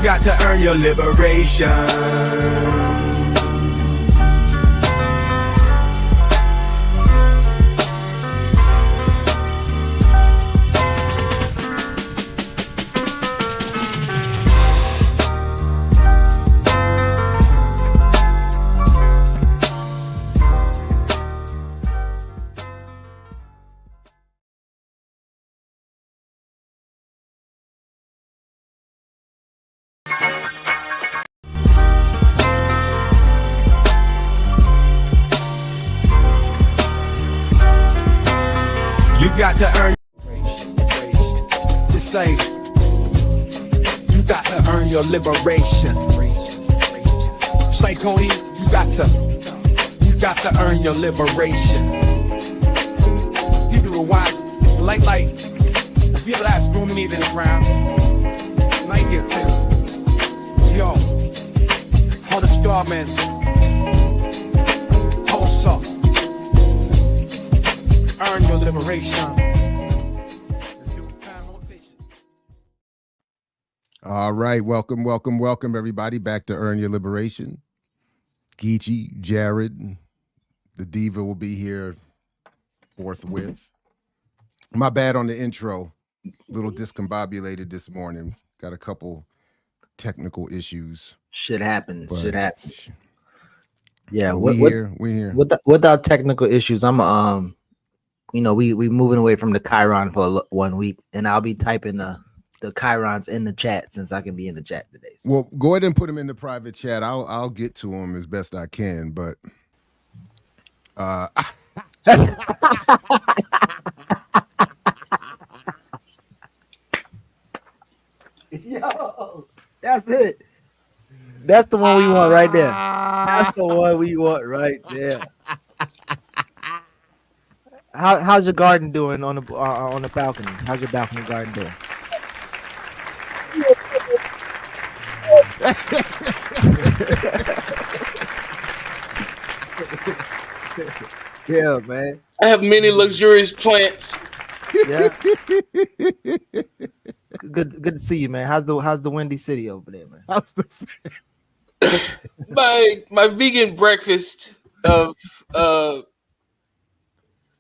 got to earn your liberation. You got to earn. Just say, you got to earn your liberation. Say, Coney, you got to earn your liberation. People are watching, like people that's ruminating around. Like it too. Yo, all the garments, pulse up. Earn your liberation. All right, welcome everybody back to Earn Your Liberation. Geechee, Jared, the diva will be here forthwith. My bad on the intro. A little discombobulated this morning. Got a couple technical issues. Shit happens. Yeah, we're here. Without technical issues, I'm we moving away from the Chiron for 1 week, and I'll be typing the Chirons in the chat since I can be in the chat today. So. Well, go ahead and put them in the private chat. I'll get to them as best I can, but Yo, that's it. That's the one we want right there. That's the one we want right there. How's your garden doing on the balcony? How's your balcony garden doing? Yeah, man. I have many luxurious plants. Yeah. Good to see you, man. How's the Windy City over there, man? How's the my vegan breakfast of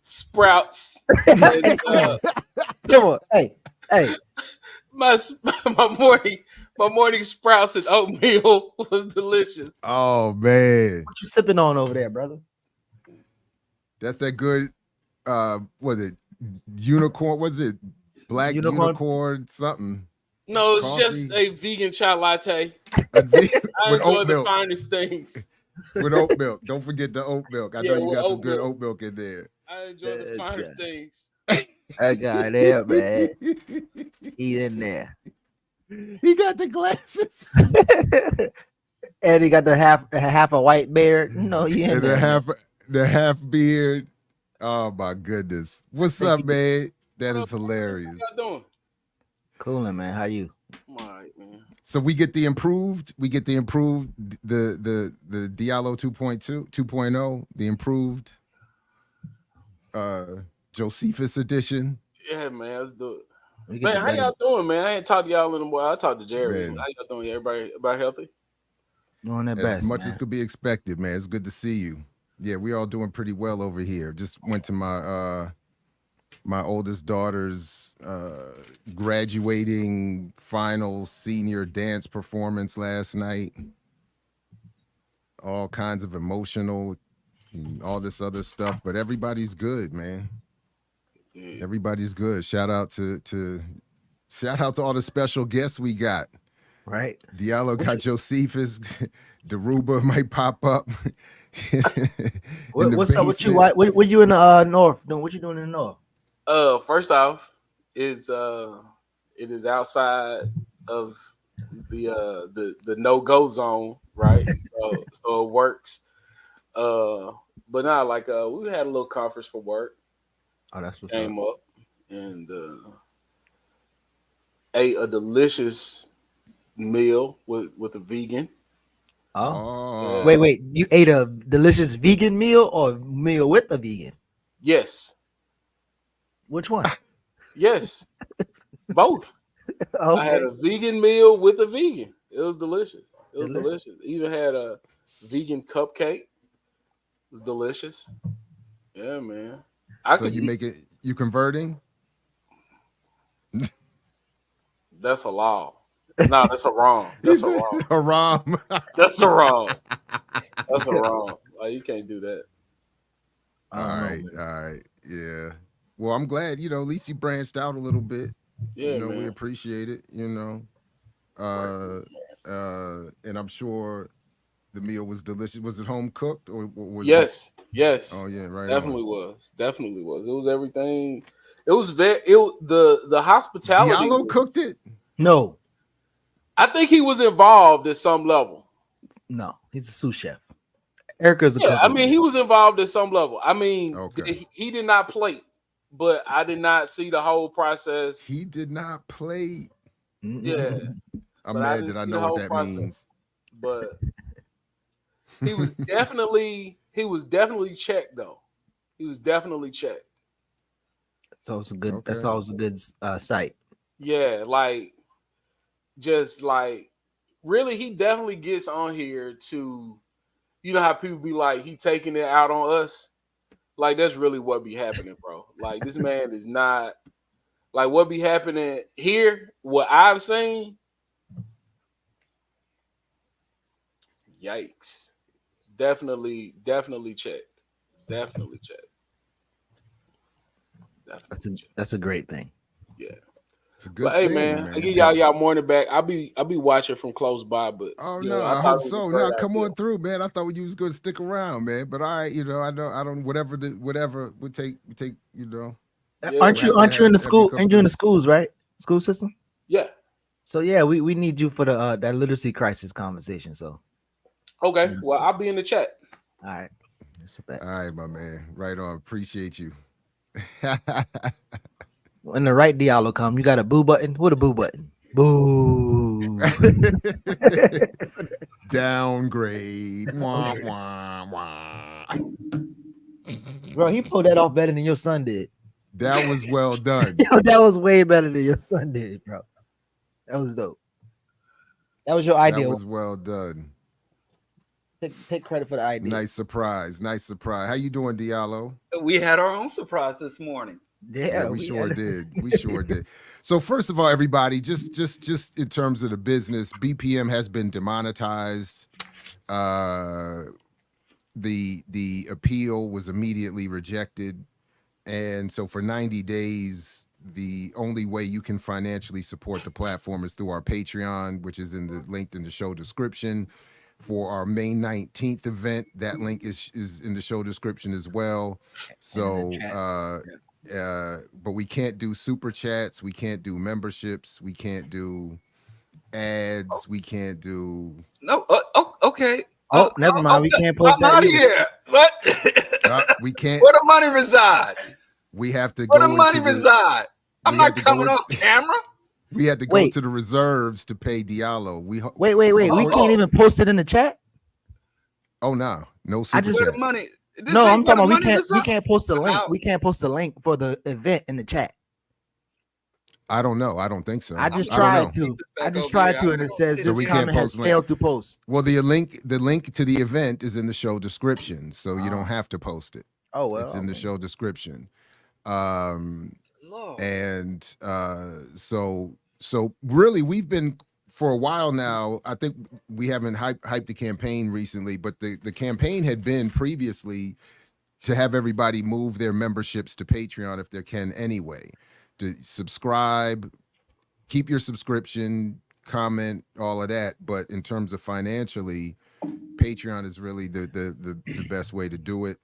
sprouts. And, come on, hey. My morning sprouts and oatmeal was delicious. Oh man, what you sipping on over there, brother? That's that good. Was it unicorn? Was it black unicorn something? No, it's Coffee? Just a vegan chai latte. With I enjoy oat the milk. finest things. With oat milk. Don't forget the oat milk. I know you got some good milk. oat milk in there. I enjoy the finest things. That guy there, man. He in there. He got the glasses. And he got the half a white beard. No, yeah. And the half beard. Oh my goodness. What's up, man? That is hilarious. How y'all doing? Coolin', man. How you? I'm all right, man. So we get the improved, the Diallo 2.0, the improved Josephus edition. Yeah, man, let's do it. Man, how y'all doing, man? I ain't talked to y'all in a while. I talked to Jerry. How y'all doing? Everybody healthy? Doing their as best, much man. as could be expected, man. It's good to see you. Yeah, we all doing pretty well over here. Just went to my my oldest daughter's graduating final senior dance performance last night. All kinds of emotional and all this other stuff, but everybody's good, man. Everybody's good. Shout out to all the special guests we got. Right. Diallo got Josephus. Daruba might pop up. What's up with you? What you in the north doing? What you doing in the north? First off, it is outside of the no-go zone, right? so it works. But now, we had a little conference for work. Oh, that's what's came up and ate a delicious meal with a vegan. Oh. Wait, you ate a delicious vegan meal or meal with a vegan? Yes. Which one? Yes, both. Okay. I had a vegan meal with a vegan. It was delicious. It was delicious. Even had a vegan cupcake. It was delicious. Yeah, man. So you make it. You converting? That's halal. No, that's haram. That's haram. Haram. That's haram. That's haram. Like, you can't do that. All right. Yeah. Well, I'm glad, at least you branched out a little bit. Yeah, man. We appreciate it, and I'm sure the meal was delicious. Was it home cooked or was Yes. Oh yeah, right. Definitely was. It was everything. It was the hospitality. Diallo cooked it? No. I think he was involved at some level. No, he's a sous chef. Erica's a cook. I mean, he was involved at some level. I mean, okay. He did not plate, but I did not see the whole process. He did not plate. Yeah. I'm mad that I know what that means. But he was definitely checked though. He was definitely checked. So it's a good. Okay. That's always a good sight. Yeah, just really, he definitely gets on here to, how people be like, he taking it out on us. Like, that's really what be happening, bro. Like, this man is not, like, what be happening here, what I've seen. Yikes. Definitely checked. Definitely checked. That's a great thing. Yeah. It's a good thing, man. I give y'all morning back. I'll be watching from close by, but I hope so. No, come on through, man. I thought you was gonna stick around, man. But all right, I don't whatever we take, Yeah. Aren't you in the school? Aren't you in the schools, right? School system? Yeah. So yeah, we need you for the that literacy crisis conversation. So okay, well, I'll be in the chat. All right. All right, my man. Right on. Appreciate you. When the right Diallo come, you got a boo button. What a boo button? Boo. Downgrade. Wah, wah, wah. Bro, he pulled that off better than your son did. That was well done. Yo, that was way better than your son did, bro. That was dope. That was your idea. That was well done. Take credit for the idea. Nice surprise. How you doing, Diallo? We had our own surprise this morning. Yeah, we sure did. We sure did. So first of all, everybody, just in terms of the business, BPM has been demonetized. The appeal was immediately rejected, and so for 90 days, the only way you can financially support the platform is through our Patreon, which is linked in the show description. For our May 19th event, that link is in the show description as well. So. But we can't do super chats, we can't do memberships, we can't do ads, we can't do okay. Never mind. We can't post that. I'm out of here. What? We can't. Where the money reside? We have to Where go. the money reside? I'm not coming off camera. We had to go to the reserves to pay Diallo. Wait. We can't even post it in the chat. Oh no super chats. Where the money. No, I'm talking about we can't post the link. We can't post the link for the event in the chat. I don't know. I don't think so. I just tried to, and it says so this comment has failed to post. Well, the link to the event is in the show description, so you don't have to post it. Oh well, it's in the show description. So really, we've been for a while now. I think we haven't hyped the campaign recently, but the campaign had been previously to have everybody move their memberships to Patreon if they can anyway. To subscribe, keep your subscription, comment, all of that. But in terms of financially, Patreon is really the best way to do it.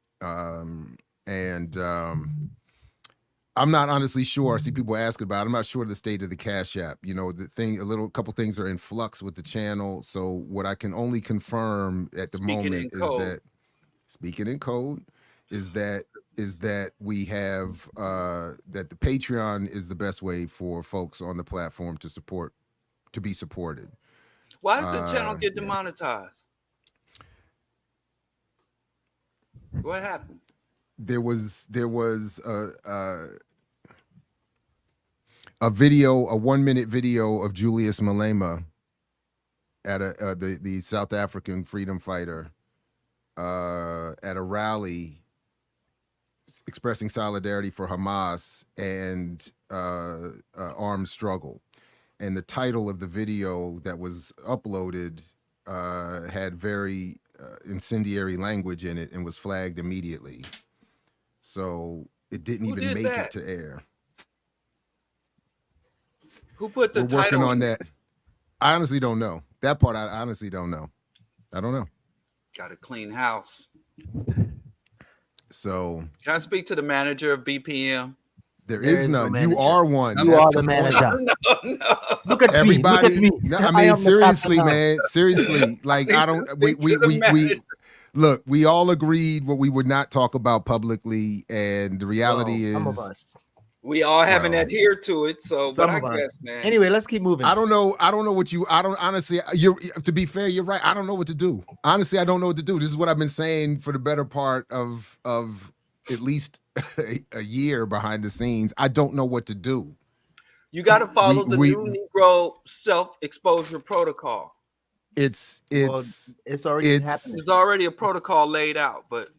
I'm not honestly sure. I see people asking about it. I'm not sure the state of the Cash App. Couple things are in flux with the channel. So what I can only confirm at the moment is that speaking in code is that we have that the Patreon is the best way for folks on the platform to be supported. Why did the channel get demonetized? What happened? There was a 1-minute video of Julius Malema at the South African freedom fighter at a rally expressing solidarity for Hamas and armed struggle. And the title of the video that was uploaded had very incendiary language in it and was flagged immediately. So it didn't even make it to air. Who put the title? We're working on that. I honestly don't know. That part I honestly don't know. I don't know. Got a clean house. So can I speak to the manager of BPM? There is none. You are one. You are the manager. No. Look at everybody. Me. Look at me. No, I mean, seriously, man. Seriously, like I don't. We look. We all agreed what we would not talk about publicly, and the reality is, some of us. We all haven't adhered to it, so but I guess, man. Anyway, let's keep moving. I don't know what you. I don't honestly. To be fair, you're right. I don't know what to do. Honestly, I don't know what to do. This is what I've been saying for the better part of at least a year behind the scenes. I don't know what to do. You got to follow the new Negro self-exposure protocol. It's already happening. There's already a protocol laid out, But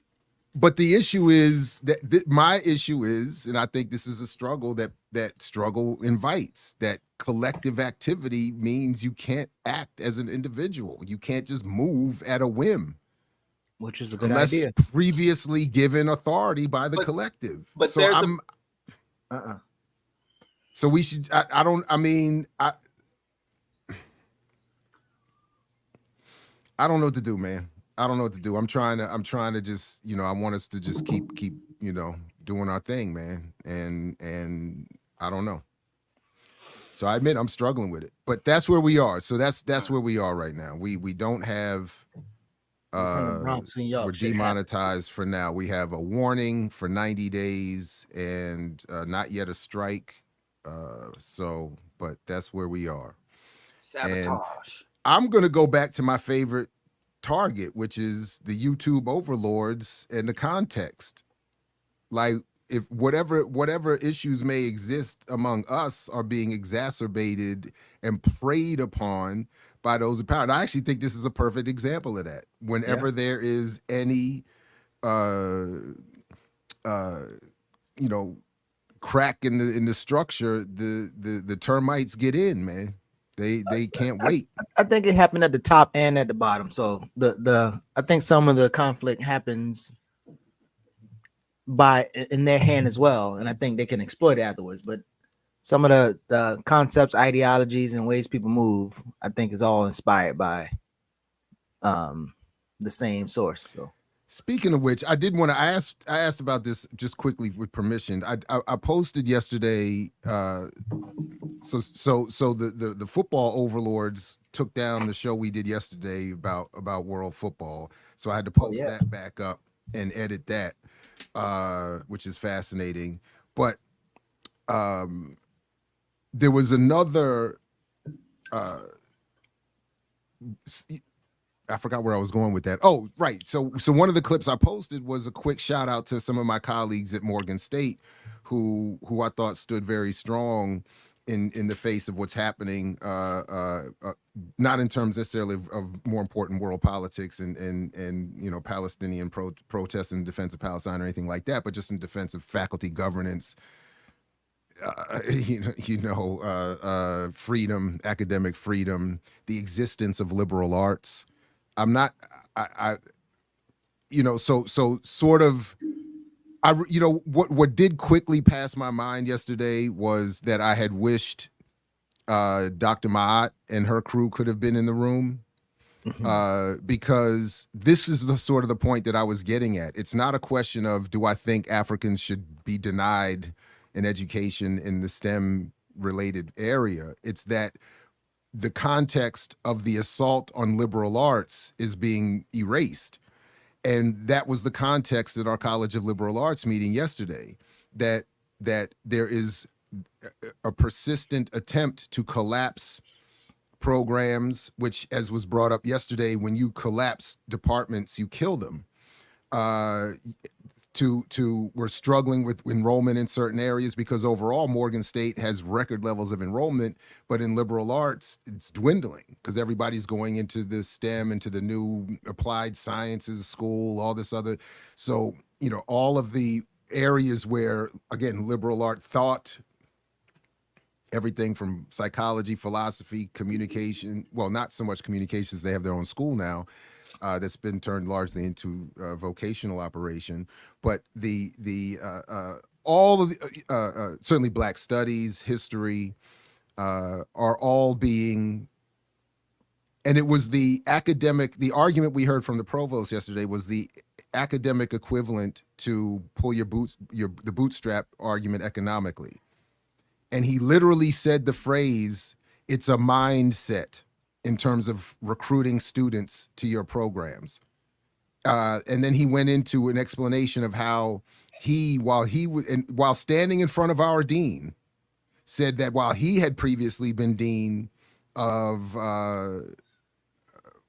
the issue is that my issue is, and I think this is a struggle that struggle invites, that collective activity means you can't act as an individual. You can't just move at a whim. Which is a good idea. Unless previously given authority by the collective. But so there's So we should, I don't know what to do, man. I don't know what to do. I'm trying to just, I want us to just keep, doing our thing, man. And I don't know. So I admit I'm struggling with it, but that's where we are. So that's where we are right now. We don't have, we're demonetized for now. We have a warning for 90 days and not yet a strike. But that's where we are. Sabotage. And I'm going to go back to my favorite target, which is the YouTube overlords and the context. Like if whatever issues may exist among us are being exacerbated and preyed upon by those in power. And I actually think this is a perfect example of that. Whenever there is any crack in the structure, the termites get in, man. They can't wait. I think it happened at the top and at the bottom. So I think some of the conflict happens in their hand as well, and I think they can exploit it afterwards. But some of the concepts, ideologies, and ways people move, I think, is all inspired by the same source. So, speaking of which, I did want to I asked about this just quickly with permission. I posted yesterday. So the football overlords took down the show we did yesterday about world football. So I had to post that back up and edit that, which is fascinating. But there was another. I forgot where I was going with that. Oh, right. So one of the clips I posted was a quick shout out to some of my colleagues at Morgan State, who I thought stood very strong in the face of what's happening, not in terms necessarily of more important world politics and Palestinian protests in defense of Palestine or anything like that, but just in defense of faculty governance, freedom, academic freedom, the existence of liberal arts. I'm not, what did quickly pass my mind yesterday was that I had wished Dr. Ma'at and her crew could have been in the room, because this is the sort of the point that I was getting at. It's not a question of, do I think Africans should be denied an education in the STEM related area? It's that the context of the assault on liberal arts is being erased. And that was the context at our College of Liberal Arts meeting yesterday, that there is a persistent attempt to collapse programs, which, as was brought up yesterday, when you collapse departments, you kill them. we're struggling with enrollment in certain areas because overall Morgan State has record levels of enrollment, but in liberal arts it's dwindling because everybody's going into the STEM, into the new applied sciences school, all this other. So, you know, all of the areas where, again, liberal art thought, everything from psychology, philosophy, communication, well, not so much communications, they have their own school now, that's been turned largely into vocational operation, but all of the certainly Black studies, history, are all being, and it was the argument we heard from the provost yesterday was the academic equivalent to pull the bootstrap argument economically. And he literally said the phrase, it's a mindset in terms of recruiting students to your programs. And then he went into an explanation of how while standing in front of our dean, said that while he had previously been dean of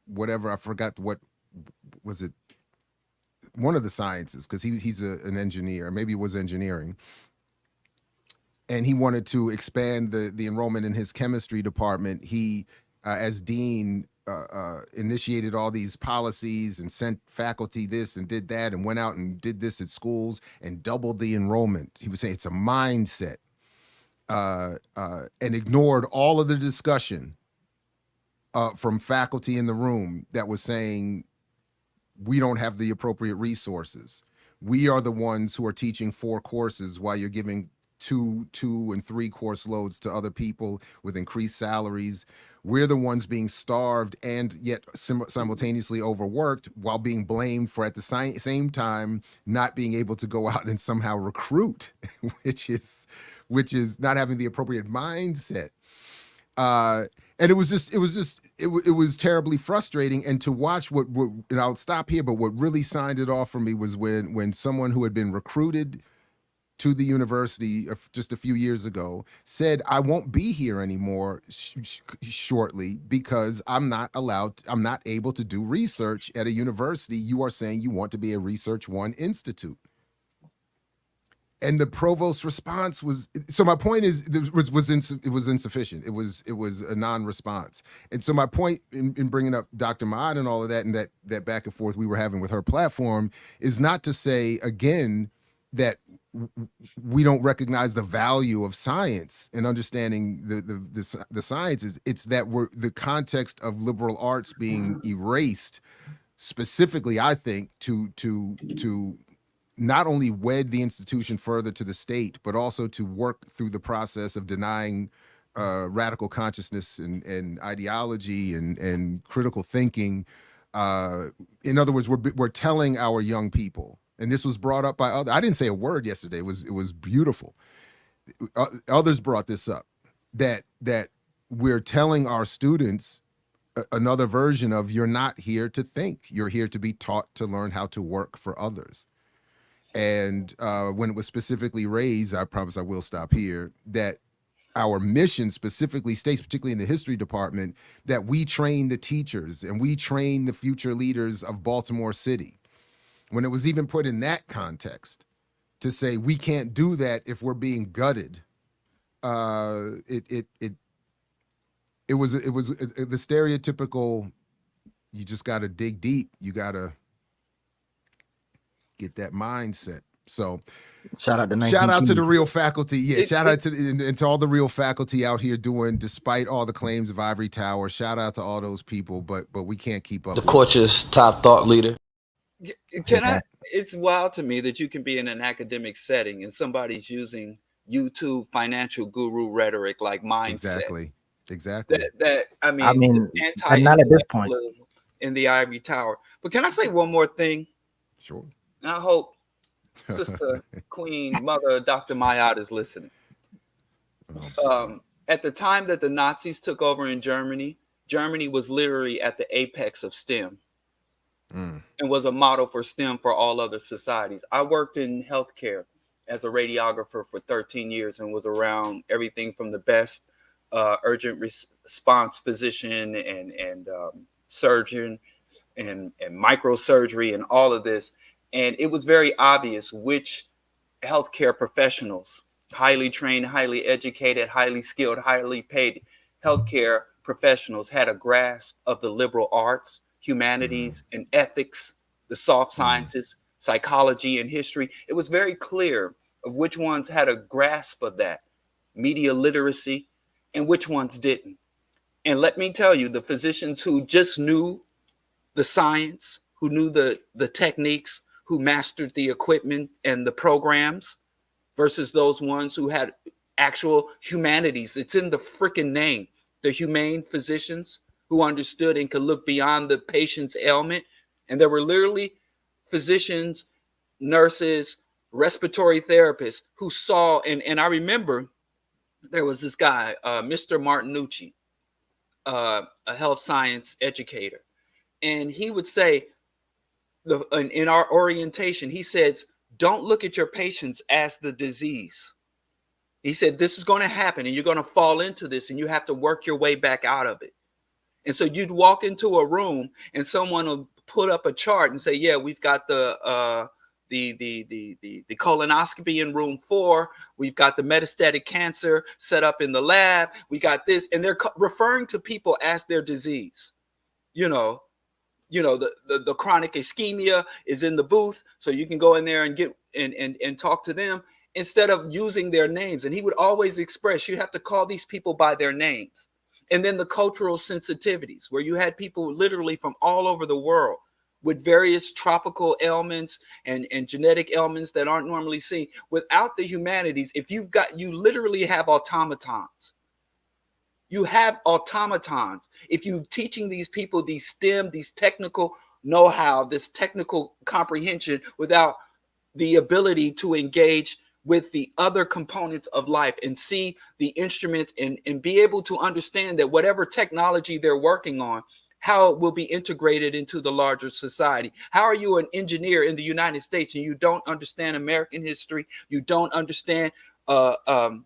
whatever, I forgot what was it, one of the sciences, because he's an engineer, maybe it was engineering. And he wanted to expand the enrollment in his chemistry department. He, as dean, initiated all these policies and sent faculty this and did that and went out and did this at schools and doubled the enrollment. He was saying it's a mindset, and ignored all of the discussion from faculty in the room that was saying we don't have the appropriate resources. We are the ones who are teaching 4 courses while you're giving 2 and 3 course loads to other people with increased salaries. We're the ones being starved and yet simultaneously overworked while being blamed for at the same time not being able to go out and somehow recruit, which is not having the appropriate mindset. And it was terribly frustrating. And to watch and I'll stop here, but what really signed it off for me was when someone who had been recruited to the university just a few years ago said, I won't be here anymore shortly because I'm not able to do research at a university. You are saying you want to be a Research One institute. And the provost's response was, so my point is, it was insufficient. It was a non-response. And so my point in bringing up Dr. Maad and all of that, and that back and forth we were having with her platform, is not to say, again, that we don't recognize the value of science and understanding the sciences. It's that the context of liberal arts being erased, specifically, I think, to not only wed the institution further to the state, but also to work through the process of denying radical consciousness and ideology and critical thinking. In other words, we're telling our young people, and this was brought up by others. I didn't say a word yesterday. It was beautiful. Others brought this up, that we're telling our students another version of, you're not here to think. You're here to be taught to learn how to work for others. And when it was specifically raised, I promise I will stop here, that our mission specifically states, particularly in the history department, that we train the teachers and we train the future leaders of Baltimore City. When it was even put in that context to say we can't do that if we're being gutted, it was the stereotypical, you just got to dig deep. You got to get that mindset. So shout out to the real faculty. Yeah, shout out to all the real faculty out here doing, despite all the claims of ivory tower. Shout out to all those people, but we can't keep up. The coach's top thought leader. It's wild to me that you can be in an academic setting and somebody's using YouTube financial guru rhetoric like mindset. Exactly. I mean, not at this point in the ivory tower. But can I say one more thing? Sure. And I hope Sister Queen Mother Dr. Maad is listening. At the time that the Nazis took over in Germany, Germany was literally at the apex of STEM and was a model for STEM for all other societies. I worked in healthcare as a radiographer for 13 years and was around everything from the best urgent response physician and surgeon and microsurgery and all of this. And it was very obvious which healthcare professionals, highly trained, highly educated, highly skilled, highly paid healthcare professionals, had a grasp of the liberal arts, humanities, and ethics, the soft sciences, psychology, and history. It was very clear of which ones had a grasp of that, media literacy, and which ones didn't. And let me tell you, the physicians who just knew the science, who knew the techniques, who mastered the equipment and the programs, versus those ones who had actual humanities. It's in the freaking name. The humane physicians who understood and could look beyond the patient's ailment. And there were literally physicians, nurses, respiratory therapists who saw, and I remember there was this guy, Mr. Martinucci, a health science educator. And he would say, in our orientation, he says, don't look at your patients as the disease. He said, this is going to happen and you're going to fall into this and you have to work your way back out of it. And so you'd walk into a room and someone will put up a chart and say, yeah, we've got the colonoscopy in room 4. We've got the metastatic cancer set up in the lab. We got this. And they're referring to people as their disease. The chronic ischemia is in the booth, so you can go in there and get and talk to them instead of using their names. And he would always express, you have to call these people by their names. And then the cultural sensitivities, where you had people literally from all over the world with various tropical ailments and genetic ailments that aren't normally seen. Without the humanities, you literally have automatons. You have automatons. If you're teaching these people these STEM, these technical know-how, this technical comprehension without the ability to engage with the other components of life and see the instruments and be able to understand that whatever technology they're working on, how it will be integrated into the larger society. How are you an engineer in the United States and you don't understand American history? You don't understand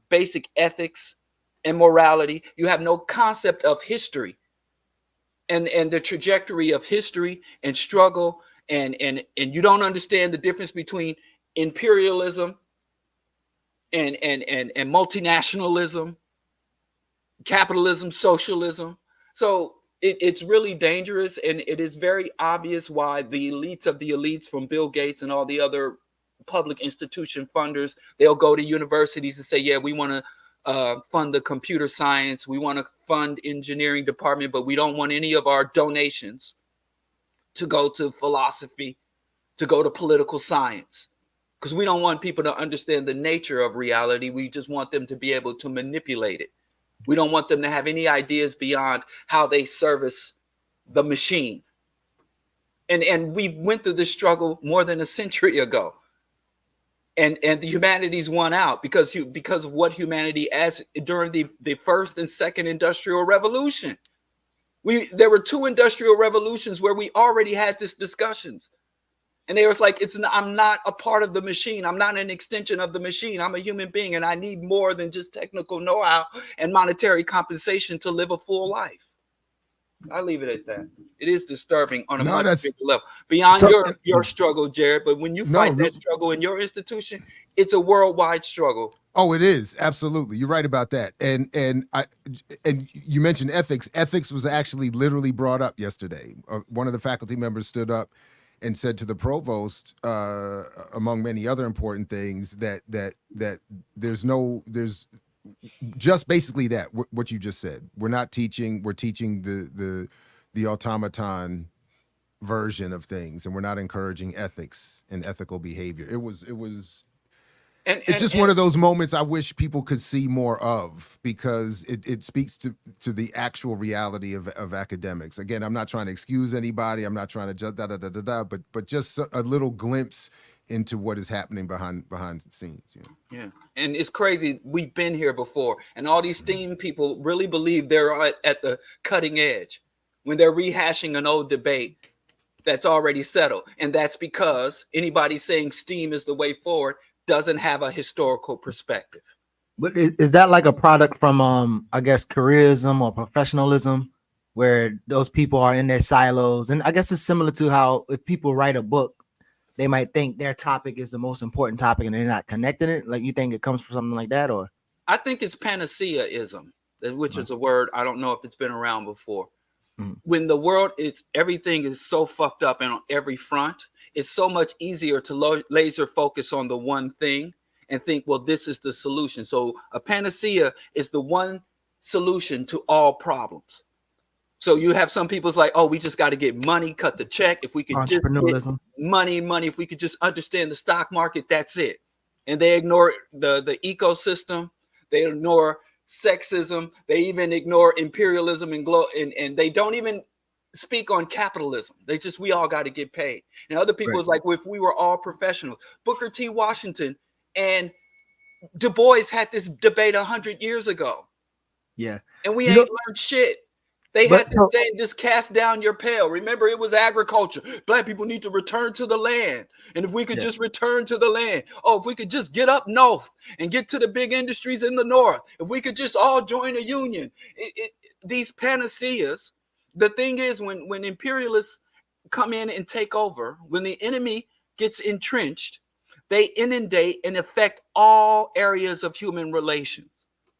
basic ethics and morality. You have no concept of history and the trajectory of history and struggle, and you don't understand the difference between imperialism and multinationalism, capitalism, socialism. So it's really dangerous, and it is very obvious why the elites of the elites, from Bill Gates and all the other public institution funders, they'll go to universities and say, yeah, we want to fund the computer science, we want to fund engineering department, but we don't want any of our donations to go to philosophy, to go to political science, because we don't want people to understand the nature of reality. We just want them to be able to manipulate it. We don't want them to have any ideas beyond how they service the machine. And we went through this struggle more than a century ago. And the humanities won out because of what humanity as during the first and second industrial revolution. There were 2 industrial revolutions where we already had this discussions. And they was like, I'm not a part of the machine. I'm not an extension of the machine. I'm a human being, and I need more than just technical know-how and monetary compensation to live a full life. I leave it at that. It is disturbing on a much bigger level beyond your struggle, Jared. But when you fight that struggle in your institution, it's a worldwide struggle. Oh, it is. Absolutely. You're right about that. And you mentioned ethics. Ethics was actually literally brought up yesterday. One of the faculty members stood up and said to the provost, among many other important things, that there's just basically that what you just said. We're teaching the automaton version of things, and we're not encouraging ethics and ethical behavior. It's just one of those moments I wish people could see more of, because it speaks to the actual reality of academics. Again, I'm not trying to excuse anybody. I'm not trying to just but just a little glimpse into what is happening behind the scenes. Yeah. And it's crazy. We've been here before, and all these STEAM people really believe they're at the cutting edge when they're rehashing an old debate that's already settled. And that's because anybody saying STEAM is the way forward doesn't have a historical perspective. But is that like a product from I guess careerism or professionalism, where those people are in their silos? And I guess it's similar to how if people write a book, they might think their topic is the most important topic and they're not connecting it? Like, you think it comes from something like that, or? I think it's panaceaism, which is a word I don't know if it's been around before. When the world is, everything is so fucked up and on every front, it's so much easier to laser focus on the one thing and think, well, this is the solution. So a panacea is the one solution to all problems. So you have some people's like, oh, we just got to get money, cut the check. If we could just get money, if we could just understand the stock market, that's it. And they ignore the ecosystem. They ignore sexism. They even ignore imperialism and they don't even speak on capitalism. We all got to get paid. And other people's like, well, if we were all professionals, Booker T. Washington and Du Bois had this debate 100 years ago. Yeah. And we ain't learned shit. They had to say, just cast down your pail. Remember, it was agriculture. Black people need to return to the land. And if we could just return to the land, if we could just get up north and get to the big industries in the north, if we could just all join a union. These panaceas, the thing is, when imperialists come in and take over, when the enemy gets entrenched, they inundate and affect all areas of human relations.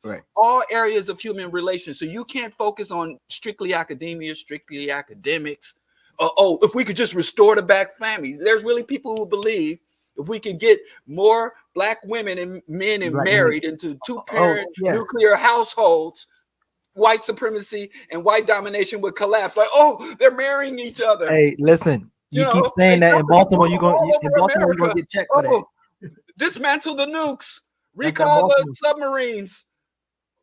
Right. All areas of human relations. So you can't focus on strictly academia, strictly academics. If we could just restore the Black family. There's really people who believe if we could get more Black women and men and married into two-parent nuclear households, white supremacy and white domination would collapse. Like, they're marrying each other. Hey, listen, you keep saying that in Baltimore, you're going to get checked for that. Dismantle the nukes. Recall the submarines.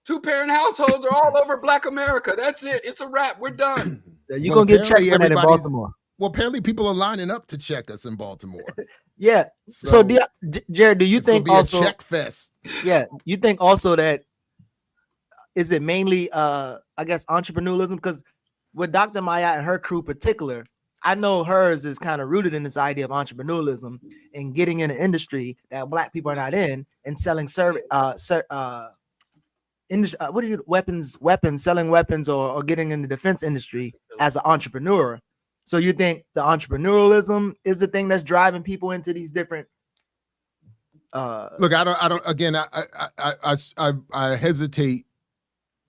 Two-parent households are all over Black America. That's it. It's a wrap. We're done. You're going to get checked for that in Baltimore. Well, apparently people are lining up to check us in Baltimore. Yeah. So Jared, do you think also a check fest? Yeah. You think also that, is it mainly, I guess, entrepreneurialism? Because with Dr. Maya and her crew particular, I know hers is kind of rooted in this idea of entrepreneurialism and getting in an industry that Black people are not in and selling weapons, selling weapons or getting in the defense industry as an entrepreneur. So you think the entrepreneurialism is the thing that's driving people into these different look, I hesitate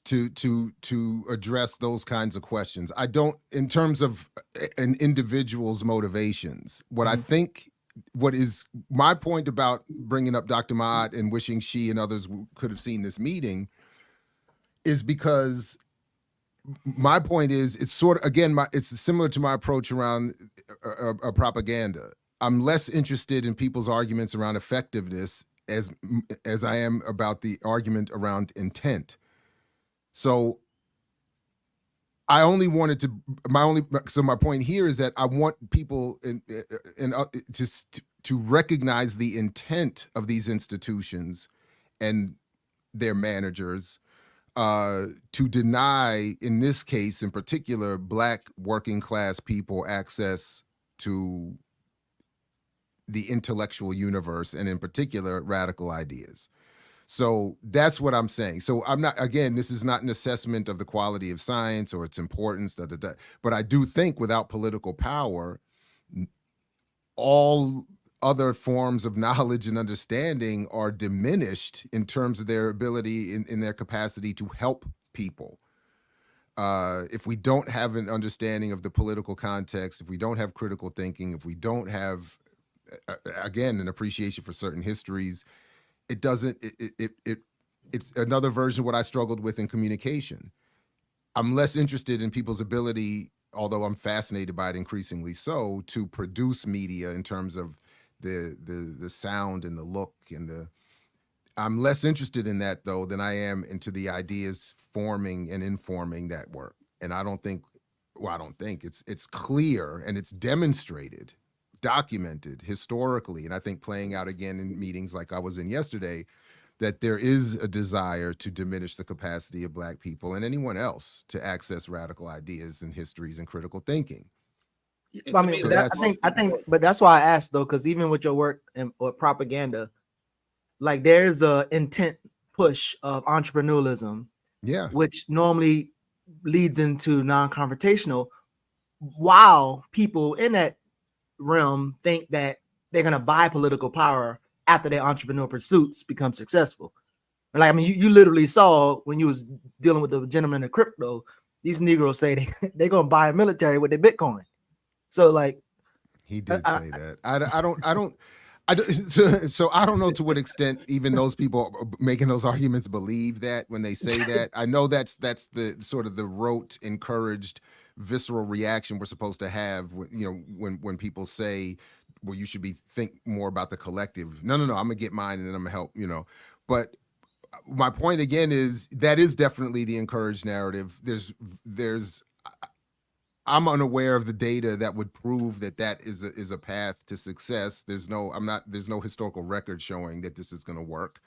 to address those kinds of questions. I don't, in terms of an individual's motivations. What I think, what is my point about bringing up Dr. Maat and wishing she and others could have seen this meeting is because my point is, it's sort of, again, it's similar to my approach around propaganda. I'm less interested in people's arguments around effectiveness as I am about the argument around intent. So I only wanted to, my point here is that I want people to recognize the intent of these institutions and their managers to deny, in this case in particular, Black working class people access to the intellectual universe and in particular radical ideas. So that's what I'm saying. So I'm not, again, this is not an assessment of the quality of science or its importance, but I do think without political power, all other forms of knowledge and understanding are diminished in terms of their ability in their capacity to help people. If we don't have an understanding of the political context, if we don't have critical thinking, if we don't have, again, an appreciation for certain histories, it's another version of what I struggled with in communication. I'm less interested in people's ability, although I'm fascinated by it increasingly so, to produce media in terms of the sound and the look and I'm less interested in that though than I am into the ideas forming and informing that work. And I don't think it's clear and it's demonstrated, documented historically, and I think playing out again in meetings like I was in yesterday, that there is a desire to diminish the capacity of Black people and anyone else to access radical ideas and histories and critical thinking. I mean, so I think, but that's why I asked though, because even with your work or propaganda, like there's a intent push of entrepreneurialism, which normally leads into non-confrontational, while people in that realm think that they're gonna buy political power after their entrepreneur pursuits become successful. Like, I mean, you literally saw when you was dealing with the gentleman in crypto, these Negroes say they're gonna buy a military with their Bitcoin. So like, He did say that. So I don't know to what extent even those people making those arguments believe that when they say that. I know that's the sort of the rote, encouraged, visceral reaction we're supposed to have when people say, well, you should think more about the collective. No, I'm gonna get mine and then I'm gonna help, But my point again is that is definitely the encouraged narrative. I'm unaware of the data that would prove that is a path to success. There's no historical record showing that this is going to work,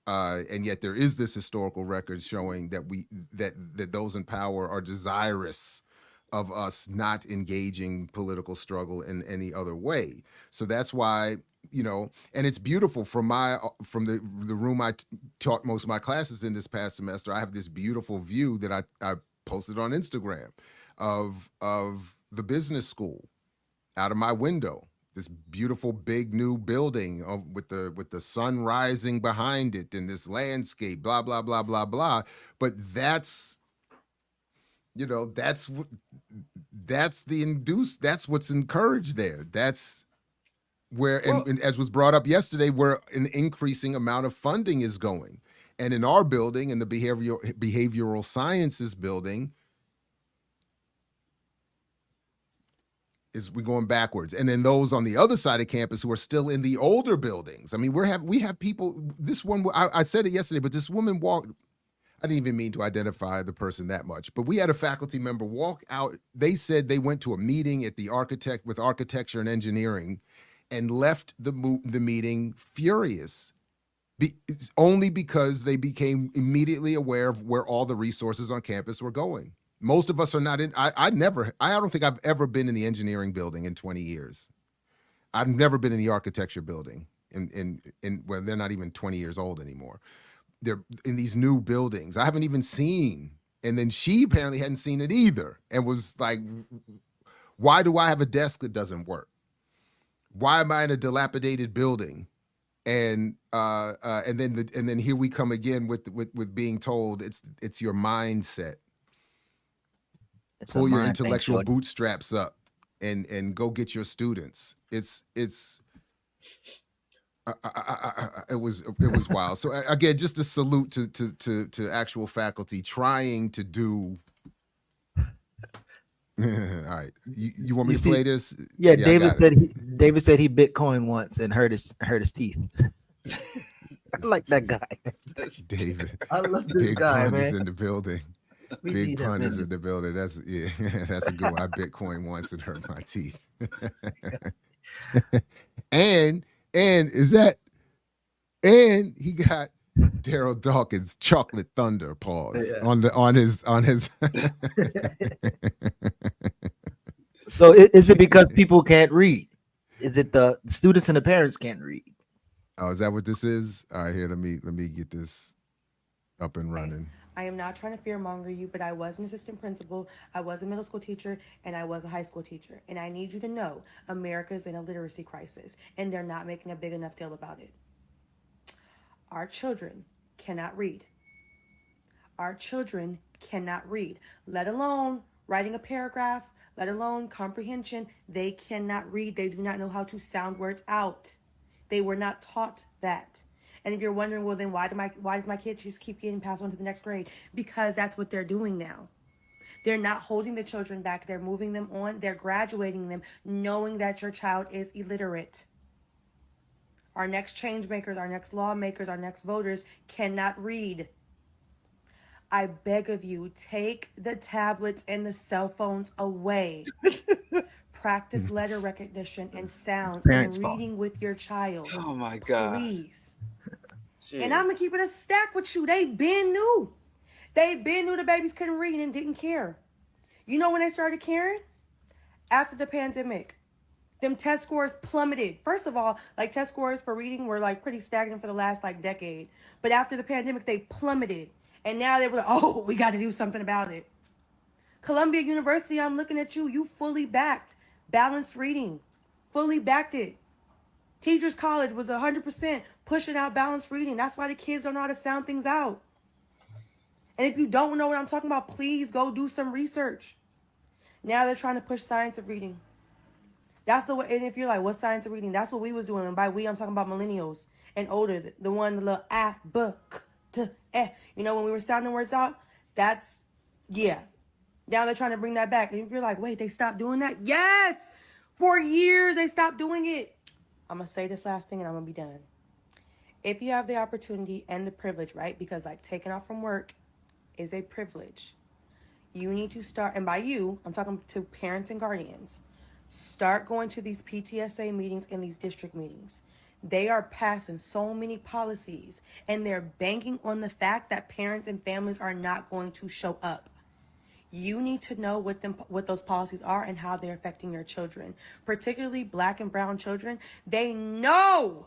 and yet there is this historical record showing that those in power are desirous of us not engaging political struggle in any other way. So that's why, and it's beautiful from the room I taught most of my classes in this past semester. I have this beautiful view that I posted on Instagram of the business school out of my window. This beautiful big new building with the sun rising behind it and this landscape, blah blah blah blah blah. But that's what's encouraged there. That's where, and as was brought up yesterday, where an increasing amount of funding is going. And in our building, in the behavioral sciences building, is we going backwards. And then those on the other side of campus who are still in the older buildings. I mean, we have people, this one, I said it yesterday, but this woman walked, I didn't even mean to identify the person that much, but we had a faculty member walk out. They said they went to a meeting at with architecture and engineering and left the meeting furious. Only because they became immediately aware of where all the resources on campus were going. Most of us are not in. I don't think I've ever been in the engineering building in 20 years. I've never been in the architecture building. Well, they're not even 20 years old anymore. They're in these new buildings. I haven't even seen. And then she apparently hadn't seen it either, and was like, "Why do I have a desk that doesn't work? Why am I in a dilapidated building?" And then here we come again with being told it's your mindset. Pull your intellectual bootstraps up and go get your students. It was wild. So again, just a salute to actual faculty trying to do. All right, you want me to play this? Yeah, David said he Bitcoin once and hurt his teeth. I like that guy. David. I love this Big guy, pun man. is in the building. Big pun is in the building. That's a good one. I Bitcoin once and hurt my teeth. and he got Daryl Dawkins' chocolate thunder pause on his. So is it because people can't read? Is it the students and the parents can't read? Oh, is that what this is? All right, here, let me get this up and running. I am not trying to fearmonger you, but I was an assistant principal, I was a middle school teacher, and I was a high school teacher. And I need you to know America's in a literacy crisis, and they're not making a big enough deal about it. Our children cannot read. Our children cannot read, let alone writing a paragraph, let alone comprehension. They cannot read. They do not know how to sound words out. They were not taught that. And if you're wondering, well, then why does my kid just keep getting passed on to the next grade? Because that's what they're doing now. They're not holding the children back. They're moving them on. They're graduating them, knowing that your child is illiterate. Our next change makers, our next lawmakers, our next voters cannot read. I beg of you, take the tablets and the cell phones away. Practice letter recognition and sounds and reading with your child. Oh my God. Please. And I'm going to keep it a stack with you. They been knew. They been knew the babies couldn't read and didn't care. You know when they started caring? After the pandemic. Them test scores plummeted. First of all, like test scores for reading were like pretty stagnant for the last like decade. But after the pandemic, they plummeted. And now they were like, oh, we got to do something about it. Columbia University, I'm looking at you. You fully backed balanced reading. Fully backed it. Teachers College was 100% pushing out balanced reading. That's why the kids don't know how to sound things out. And if you don't know what I'm talking about, please go do some research. Now they're trying to push science of reading. That's the way. And if you're like, what's science of reading? That's what we was doing. And by we, I'm talking about millennials and older. The one, the little you know, when we were sounding words out. That's, yeah. Now they're trying to bring that back. And if you're like, wait, they stopped doing that? Yes! For years, they stopped doing it. I'm going to say this last thing and I'm going to be done. If you have the opportunity and the privilege, right? Because like taking off from work is a privilege. You need to start, and by you, I'm talking to parents and guardians, start going to these PTSA meetings and these district meetings. They are passing so many policies and they're banking on the fact that parents and families are not going to show up. You need to know what those policies are and how they're affecting your children, particularly Black and brown children. They know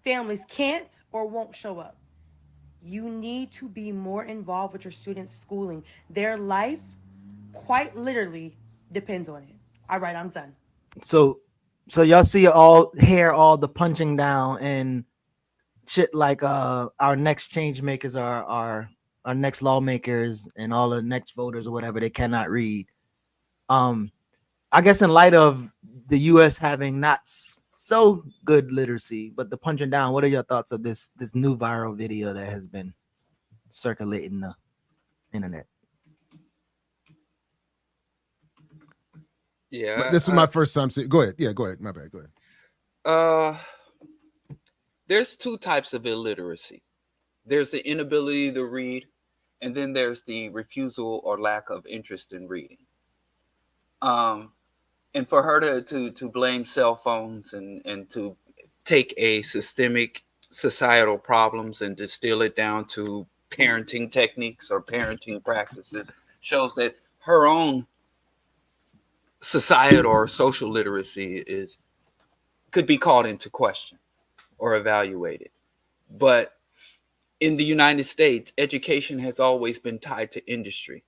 families can't or won't show up. You need to be more involved with your students' schooling. Their life, quite literally, depends on it. All right, I'm done. So y'all see all the punching down and shit like our next change makers are our next lawmakers and all the next voters or whatever, they cannot read. I guess in light of the US having not so good literacy, but the punching down, what are your thoughts of this new viral video that has been circulating the internet? Yeah, This is my first time seeing. Go ahead. Yeah, go ahead. My bad. Go ahead. There's two types of illiteracy. There's the inability to read, and then there's the refusal or lack of interest in reading. And for her to blame cell phones and to take a systemic societal problems and distill it down to parenting techniques or parenting practices shows that her own societal or social literacy could be called into question or evaluated. But in the United States, education has always been tied to industry.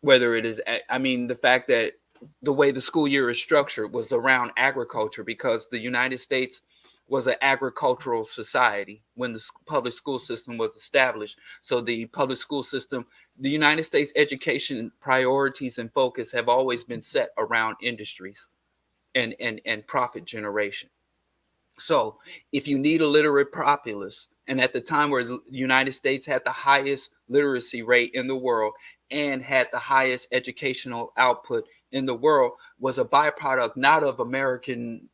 Whether it is, the fact that the way the school year is structured was around agriculture, because the United States was an agricultural society when the public school system was established. So the public school system, the United States education priorities and focus have always been set around industries and profit generation. So if you need a literate populace, and at the time where the United States had the highest literacy rate in the world and had the highest educational output in the world, was a byproduct not of American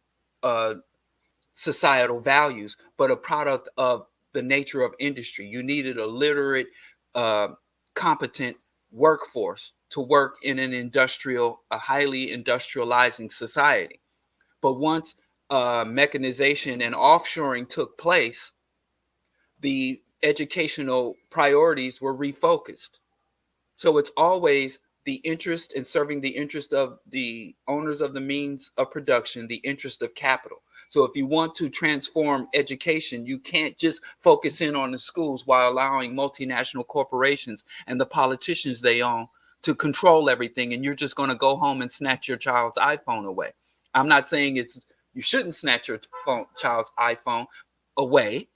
societal values, but a product of the nature of industry. You needed a literate, competent workforce to work in a highly industrializing society. But once mechanization and offshoring took place, the educational priorities were refocused. So it's always the interest in serving the interest of the owners of the means of production, the interest of capital. So if you want to transform education, you can't just focus in on the schools while allowing multinational corporations and the politicians they own to control everything, and you're just going to go home and snatch your child's iPhone away. I'm not saying you shouldn't snatch your child's iPhone away,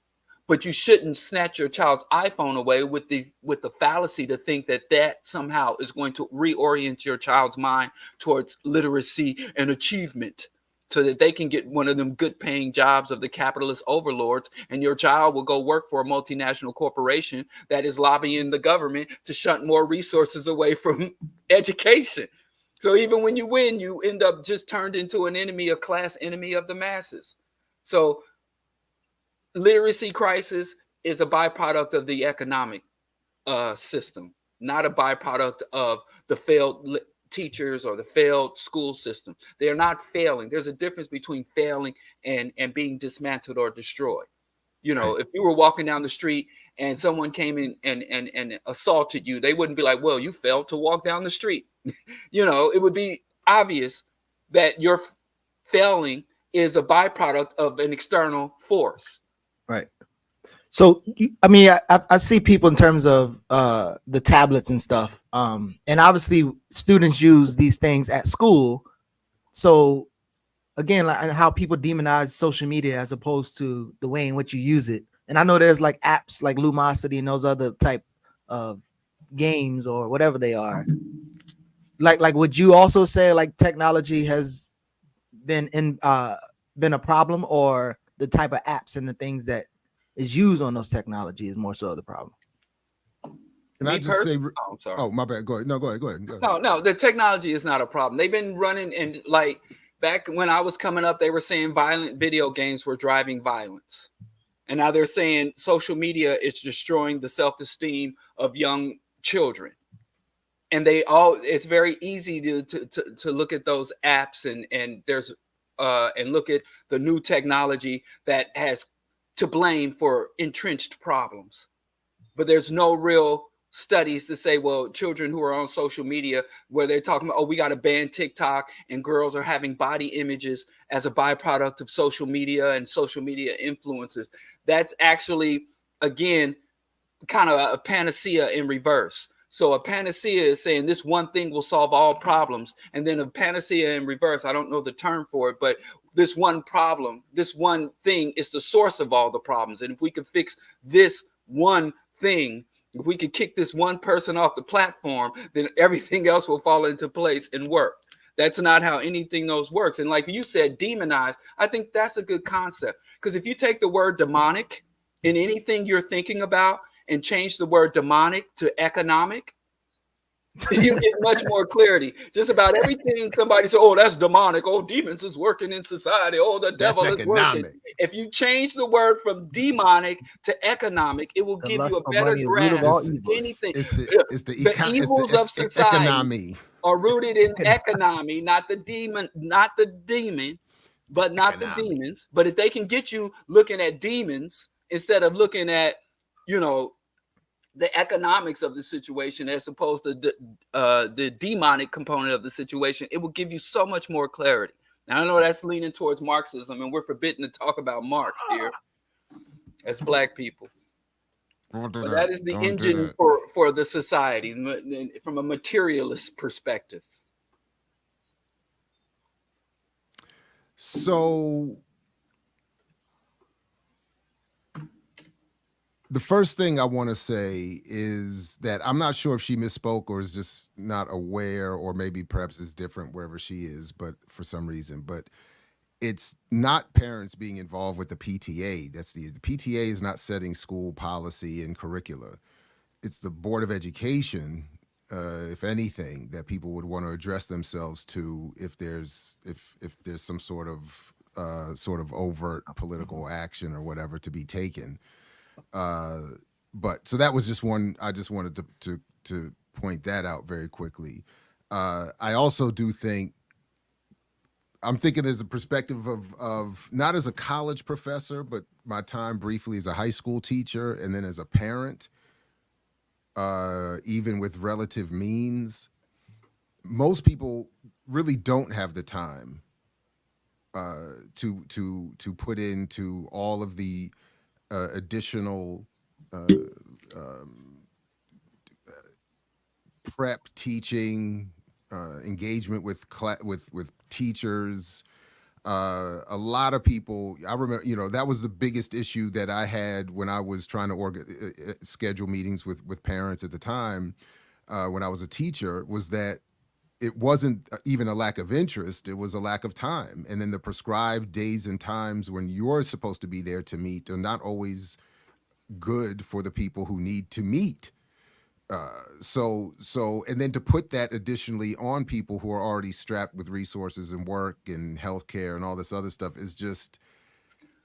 but you shouldn't snatch your child's iPhone away with the fallacy to think that somehow is going to reorient your child's mind towards literacy and achievement, so that they can get one of them good paying jobs of the capitalist overlords, and your child will go work for a multinational corporation that is lobbying the government to shunt more resources away from education. So even when you win, you end up just turned into an enemy, a class enemy of the masses. So literacy crisis is a byproduct of the economic system, not a byproduct of the failed teachers or the failed school system. They are not failing. There's a difference between failing and being dismantled or destroyed. You know, if you were walking down the street and someone came in and assaulted you, they wouldn't be like, well, you failed to walk down the street. You know, it would be obvious that your failing is a byproduct of an external force. Right. So, I mean, I see people in terms of the tablets and stuff. And obviously students use these things at school. So again, like how people demonize social media as opposed to the way in which you use it. And I know there's like apps like Lumosity and those other type of games or whatever they are. Like would you also say like technology has been a problem, or the type of apps and the things that is used on those technology is more so the problem? Can I just say? Oh, I'm sorry. Oh, my bad. Go ahead. No, go ahead. No, the technology is not a problem. They've been running, and like back when I was coming up, they were saying violent video games were driving violence. And now they're saying social media is destroying the self-esteem of young children. And it's very easy to look at those apps and there's and look at the new technology that has to blame for entrenched problems. But there's no real studies to say, well, children who are on social media where they're talking about, oh, we got to ban TikTok, and girls are having body images as a byproduct of social media and social media influencers. That's actually, again, kind of a panacea in reverse. So a panacea is saying this one thing will solve all problems. And then a panacea in reverse, I don't know the term for it, but this one problem, this one thing is the source of all the problems. And if we could fix this one thing, if we could kick this one person off the platform, then everything else will fall into place and work. That's not how anything else works. And like you said, demonize, I think that's a good concept. Because if you take the word demonic in anything you're thinking about and change the word demonic to economic, you get much more clarity. Just about everything somebody says, oh, that's demonic. Oh, demons is working in society. Oh, the devil is working. If you change the word from demonic to economic, it will give you a better grasp of anything. The evils of society are rooted in economy, not the demon, but not the demons. But if they can get you looking at demons instead of looking at, the economics of the situation as opposed to the demonic component of the situation, it will give you so much more clarity. Now, I know that's leaning towards Marxism, and we're forbidden to talk about Marx here as Black people. But that is the engine for the society from a materialist perspective. So the first thing I want to say is that I'm not sure if she misspoke or is just not aware, or maybe perhaps is different wherever she is, but for some reason. But it's not parents being involved with the PTA. The PTA is not setting school policy and curricula. It's the Board of Education, if anything, that people would want to address themselves to if there's some sort of overt political action or whatever to be taken. But so that was just one. I just wanted to point that out very quickly. I also do think I'm thinking as a perspective of not as a college professor, but my time briefly as a high school teacher and then as a parent, even with relative means, most people really don't have the time to put into all of the additional prep, teaching, engagement with teachers. A lot of people, I remember, that was the biggest issue that I had when I was trying to schedule meetings with parents at the time, when I was a teacher, was that it wasn't even a lack of interest, it was a lack of time. And then the prescribed days and times when you're supposed to be there to meet are not always good for the people who need to meet. So, and then to put that additionally on people who are already strapped with resources and work and healthcare and all this other stuff is just,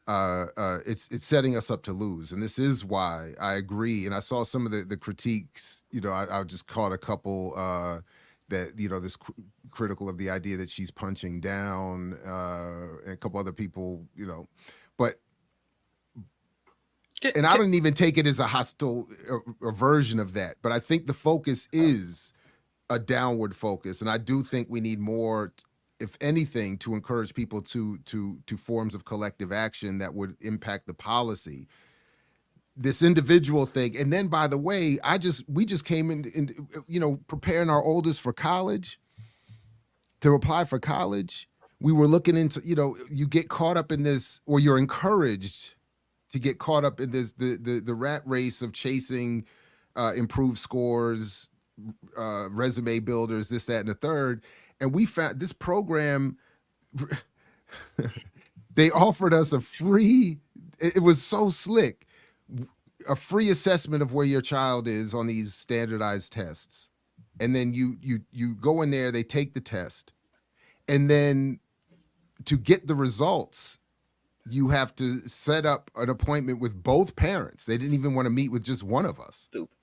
it's setting us up to lose. And this is why I agree. And I saw some of the critiques, I just caught a couple, that, this critical of the idea that she's punching down, and a couple other people, but, and I don't even take it as a hostile version of that, but I think the focus is a downward focus. And I do think we need more, if anything, to encourage people to forms of collective action that would impact the policy. This individual thing. And then, by the way, we just came in, preparing our oldest for college, to apply for college. we were looking into, you get caught up in this, or you're encouraged to get caught up in this, the rat race of chasing improved scores, resume builders, this, that, and the third. And we found this program, they offered us a free, it was so slick, a free assessment of where your child is on these standardized tests. And then you go in there, they take the test. And then to get the results, you have to set up an appointment with both parents. They didn't even want to meet with just one of us. Stupid.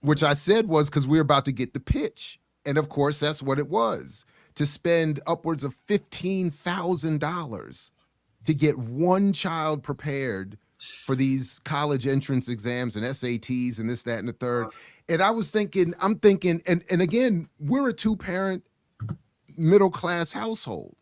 Which I said was because we were about to get the pitch. And of course, that's what it was. To spend upwards of $15,000 to get one child prepared for these college entrance exams and SATs and this, that, and the third. And I'm thinking, and again, we're a 2-parent middle-class household.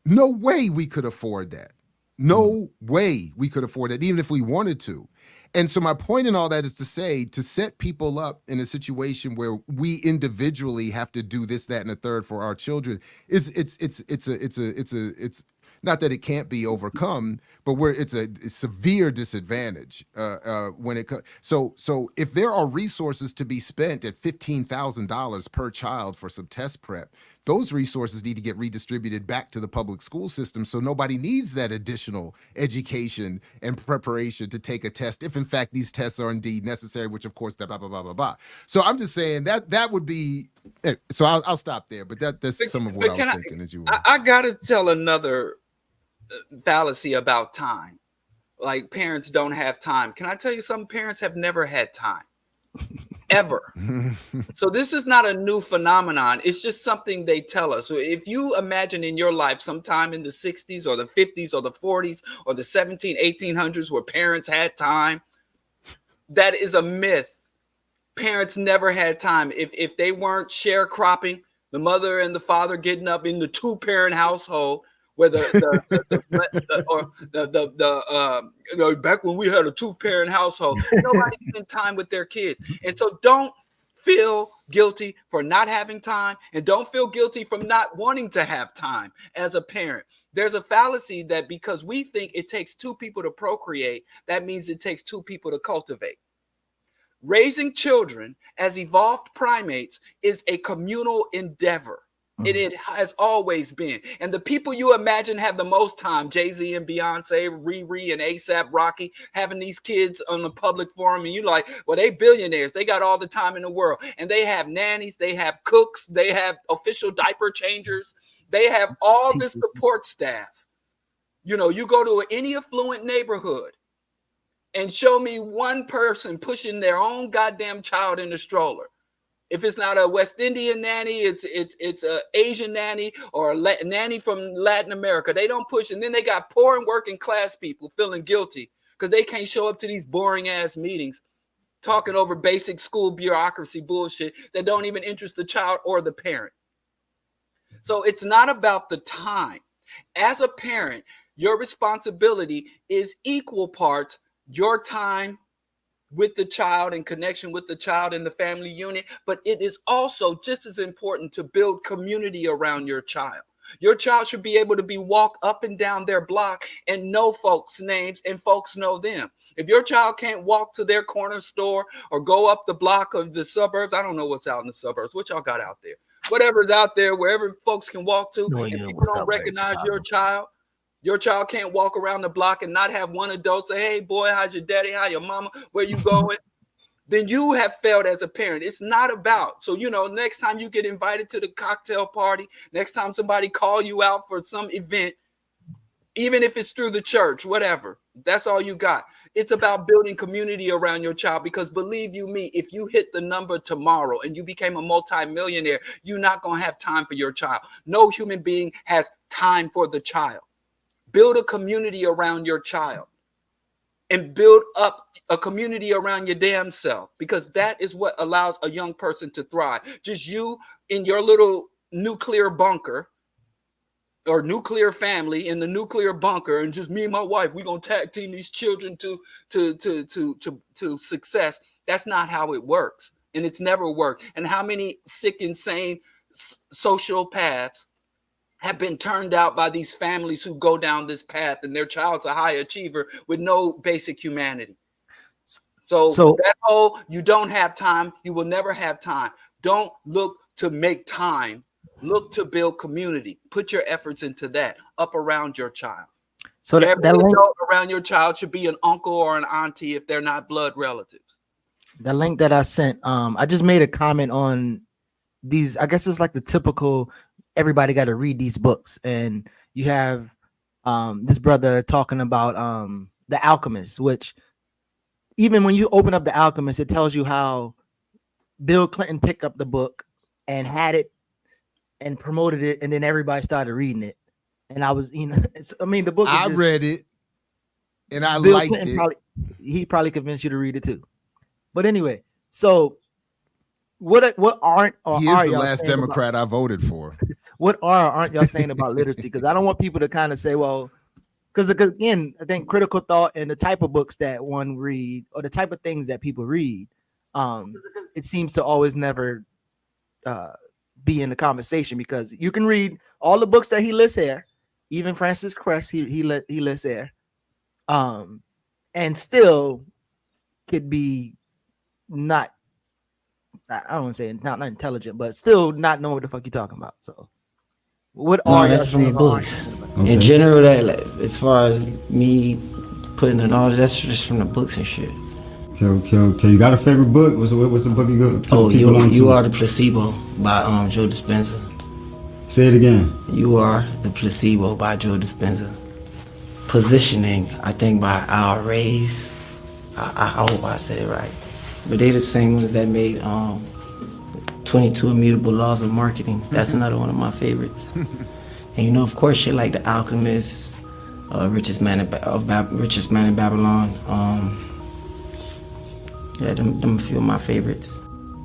No way we could afford that. No way we could afford it, even if we wanted to. And so my point in all that is to say, to set people up in a situation where we individually have to do this, that, and the third for our children it's not that it can't be overcome, but where it's a severe disadvantage when it comes. So if there are resources to be spent at $15,000 per child for some test prep, those resources need to get redistributed back to the public school system, so nobody needs that additional education and preparation to take a test, if in fact these tests are indeed necessary, which of course, blah, blah, blah, blah, blah. So I'm just saying that would be, so I'll stop there, but that's some of what I was thinking as you were. I gotta tell another fallacy about time. Like, parents don't have time. Can I tell you, some parents have never had time. Ever. So this is not a new phenomenon. It's just something they tell us. So if you imagine in your life sometime in the 60s or the 50s or the 40s or the 1800s where parents had time, that is a myth. Parents never had time. If they weren't sharecropping, the mother and the father getting up in the 2-parent household, where back when we had a 2-parent household, nobody spent time with their kids. And so don't feel guilty for not having time, and don't feel guilty from not wanting to have time as a parent. There's a fallacy that because we think it takes 2 people to procreate, that means it takes 2 people to cultivate. Raising children as evolved primates is a communal endeavor. It has always been. And the people you imagine have the most time, Jay-Z and Beyonce, Riri and A$AP Rocky, having these kids on the public forum, and you're like, well, they billionaires. They got all the time in the world. And they have nannies, they have cooks, they have official diaper changers. They have all this support staff. You go to any affluent neighborhood and show me one person pushing their own goddamn child in a stroller. If it's not a West Indian nanny, it's a Asian nanny or a nanny from Latin America. They don't push. And then they got poor and working class people feeling guilty because they can't show up to these boring ass meetings talking over basic school bureaucracy bullshit that don't even interest the child or the parent. So it's not about the time. As a parent, your responsibility is equal parts your time with the child and connection with the child in the family unit, but it is also just as important to build community around your child. Your child should be able to walk up and down their block and know folks' names and folks know them. If your child can't walk to their corner store or go up the block of the suburbs, I don't know what's out in the suburbs. What y'all got out there? Whatever's out there, wherever folks can walk to, and people don't recognize your child. Your child can't walk around the block and not have one adult say, hey, boy, how's your daddy? How your mama? Where you going? Then you have failed as a parent. It's not about. So, next time you get invited to the cocktail party, next time somebody call you out for some event, even if it's through the church, whatever, that's all you got. It's about building community around your child, because believe you me, if you hit the number tomorrow and you became a multimillionaire, you're not going to have time for your child. No human being has time for the child. Build a community around your child and build up a community around your damn self, because that is what allows a young person to thrive. Just you in your little nuclear bunker or nuclear family in the nuclear bunker, and just me and my wife, we're going to tag team these children to success. That's not how it works. And it's never worked. And how many sick, insane sociopaths have been turned out by these families who go down this path, and their child's a high achiever with no basic humanity. So that whole, you don't have time, you will never have time. Don't look to make time. Look to build community. Put your efforts into that up around your child. So every adult around your child should be an uncle or an auntie if they're not blood relatives. The link that I sent, I just made a comment on these. I guess it's like the typical, everybody got to read these books, and you have this brother talking about The Alchemist, which even when you open up The Alchemist, it tells you how Bill Clinton picked up the book and had it and promoted it, and then everybody started reading it. And I was, the book. I read it, and I liked it. He probably convinced you to read it too. But anyway, so what aren't or he are is the y'all last Democrat I voted for? What aren't y'all saying about literacy? Because I don't want people to kind of say, well, because again, I think critical thought and the type of books that one read or the type of things that people read, it seems to always never be in the conversation, because you can read all the books that he lists here, even Francis Cress, he lists there, and still could be not, I don't want to say not intelligent, but still not know what the fuck you're talking about. So what are that's from the books? Okay. In general, that as far as me putting it all, that's just from the books and shit. Okay. You got a favorite book? What's the book you go? Oh, you Are the Placebo by Joe Dispenza. Say it again. You Are the Placebo by Joe Dispenza. Positioning, I think, by Al Ray's. I hope I said it right. But they the same ones that made 22 Immutable Laws of Marketing. That's another one of my favorites. And of course, shit like The Alchemist, Richest Man in Babylon. Yeah, them a few of my favorites.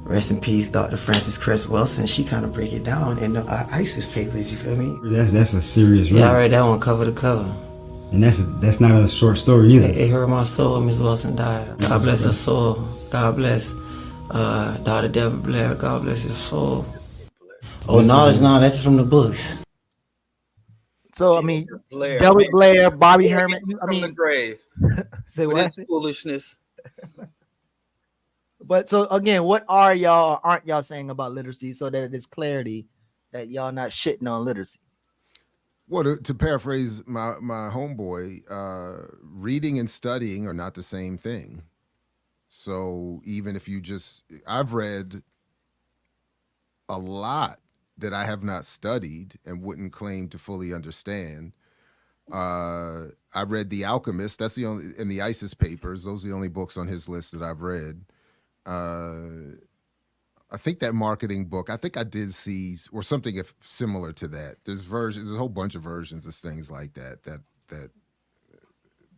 Rest in peace, Dr. Frances Cress Welsing. She kind of break it down in the ISIS papers, you feel me? That's a serious read. Yeah, I read that one cover to cover. And that's not a short story either. It hurt my soul, Miss Wilson died. God bless her soul. God bless Dr. Deborah Blair. God bless his soul. Oh, no, that's from the books. So, Deborah Blair, Bobby Herman. From the grave. Say what? Foolishness. But so again, what aren't y'all saying about literacy, so that there's clarity that y'all not shitting on literacy? Well, to paraphrase my homeboy, reading and studying are not the same thing. So even if I've read a lot that I have not studied and wouldn't claim to fully understand. I read The Alchemist. That's the only, in the ISIS papers. Those are the only books on his list that I've read. I think that marketing book, I think I did see, or something similar to that. There's a whole bunch of versions of things like that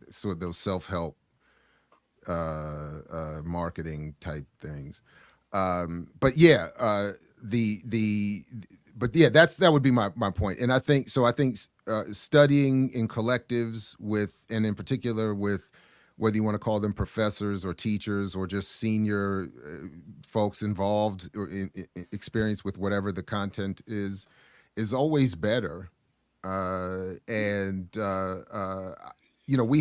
sort of those self-help marketing type things. But yeah, that would be my point. And I think studying in collectives and in particular with whether you want to call them professors or teachers or just senior folks involved or in experience with whatever the content is always better. We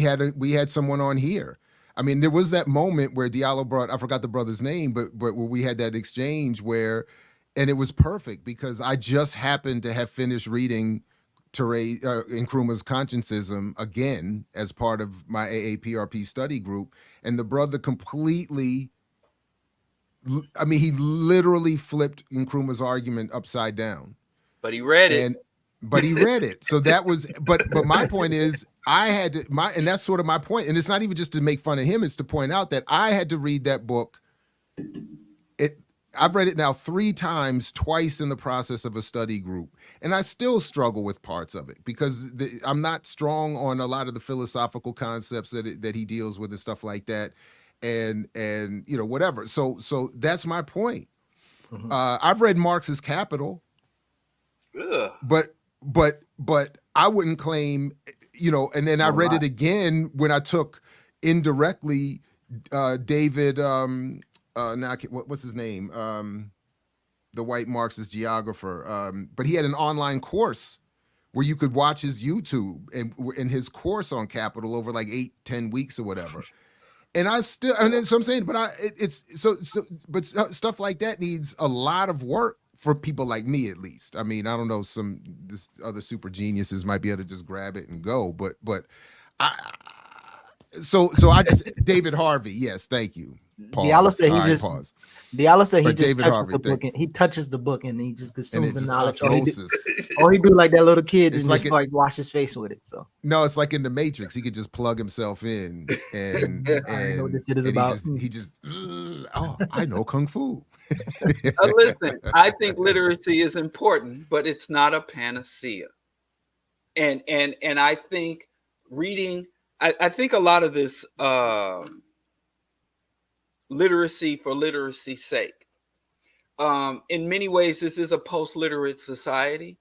had someone on here. I mean, there was that moment where Diallo I forgot the brother's name, but where we had that exchange and it was perfect because I just happened to have finished reading Nkrumah's Consciencism again as part of my AAPRP study group, and the brother completely, he literally flipped Nkrumah's argument upside down. But he read it. So that was, but my point is, and that's sort of my point, and it's not even just to make fun of him, it's to point out that I had to read that book. I've read it now 3 times, twice in the process of a study group, and I still struggle with parts of it because I'm not strong on a lot of the philosophical concepts that he deals with and stuff like that, and whatever. So that's my point. Mm-hmm. I've read Marx's Capital, but I wouldn't claim, and then I read it again when I took indirectly David. What's his name? The white Marxist geographer. But he had an online course where you could watch his YouTube and his course on capital over like 8-10 weeks or whatever. And I still, and so I'm saying, but but stuff like that needs a lot of work for people like me, at least. I mean, I don't know, this other super geniuses might be able to just grab it and go, but so I just, David Harvey, yes, thank you. Pause. Diallo said he just pause. Diallo said he Or just David touches Harvey, the book and he touches the book and he just consumes And the it's knowledge. osmosis. Or he do like that little kid It's and like just like wash his face with it. So No, it's like in the Matrix. He could just plug himself in and I know what this shit is and about. he just oh, I know Kung Fu. Listen, I think literacy is important, but it's not a panacea. And I think reading, I think a lot of this literacy for literacy's sake. In many ways, this is a post-literate society.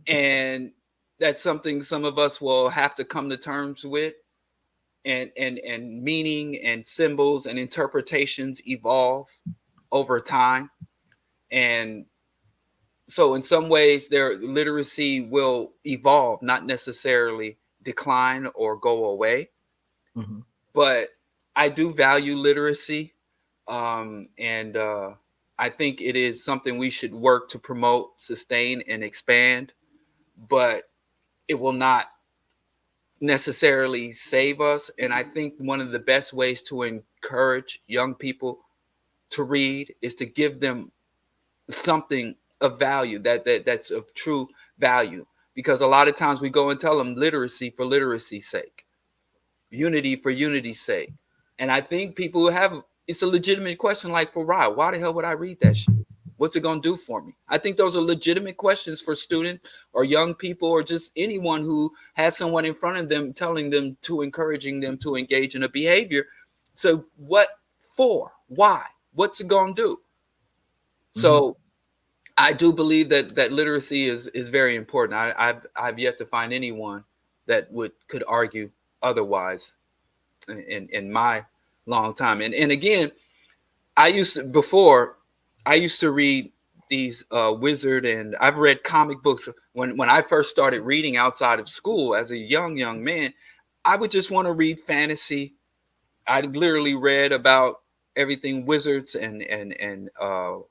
And that's something some of us will have to come to terms with. And meaning and symbols and interpretations evolve over time. And so in some ways, their literacy will evolve, not necessarily decline or go away. Mhm. But I do value literacy. And I think it is something we should work to promote, sustain, and expand. But it will not necessarily save us. And I think one of the best ways to encourage young people to read is to give them something of value that's of true value. Because a lot of times we go and tell them literacy for literacy's sake, unity for unity's sake. And I think people have, it's a legitimate question like, for Rod, why the hell would I read that shit? What's it going to do for me? I think those are legitimate questions for students or young people or just anyone who has someone in front of them telling them to, encouraging them to engage in a behavior. So what for? Why? What's it going to do? Mm-hmm. So I do believe that literacy is very important. I've yet to find anyone that could argue otherwise in my long time. And again, I used to read these wizard, and I've read comic books when I first started reading outside of school as a young man. I would just want to read fantasy. I literally read about everything wizards and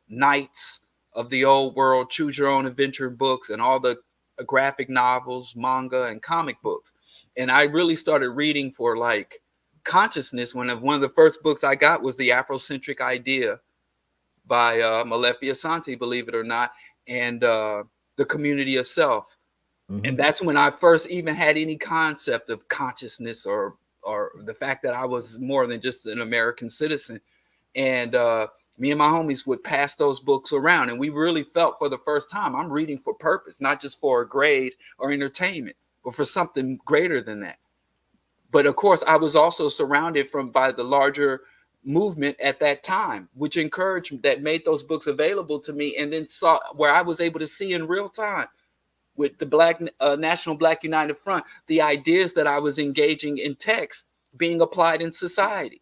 knights of the old world, choose your own adventure books, and all the graphic novels, manga, and comic books. And I really started reading for like consciousness when one of the first books I got was The Afrocentric Idea by Malefia Santi, believe it or not, and The Community of Self. Mm-hmm. And that's when I first even had any concept of consciousness or the fact that I was more than just an American citizen. And me and my homies would pass those books around, and we really felt for the first time, I'm reading for purpose, not just for a grade or entertainment, but for something greater than that. But of course, I was also surrounded by the larger movement at that time, which encouraged, that made those books available to me, and then saw where I was able to see in real time with the National Black United Front, the ideas that I was engaging in text being applied in society.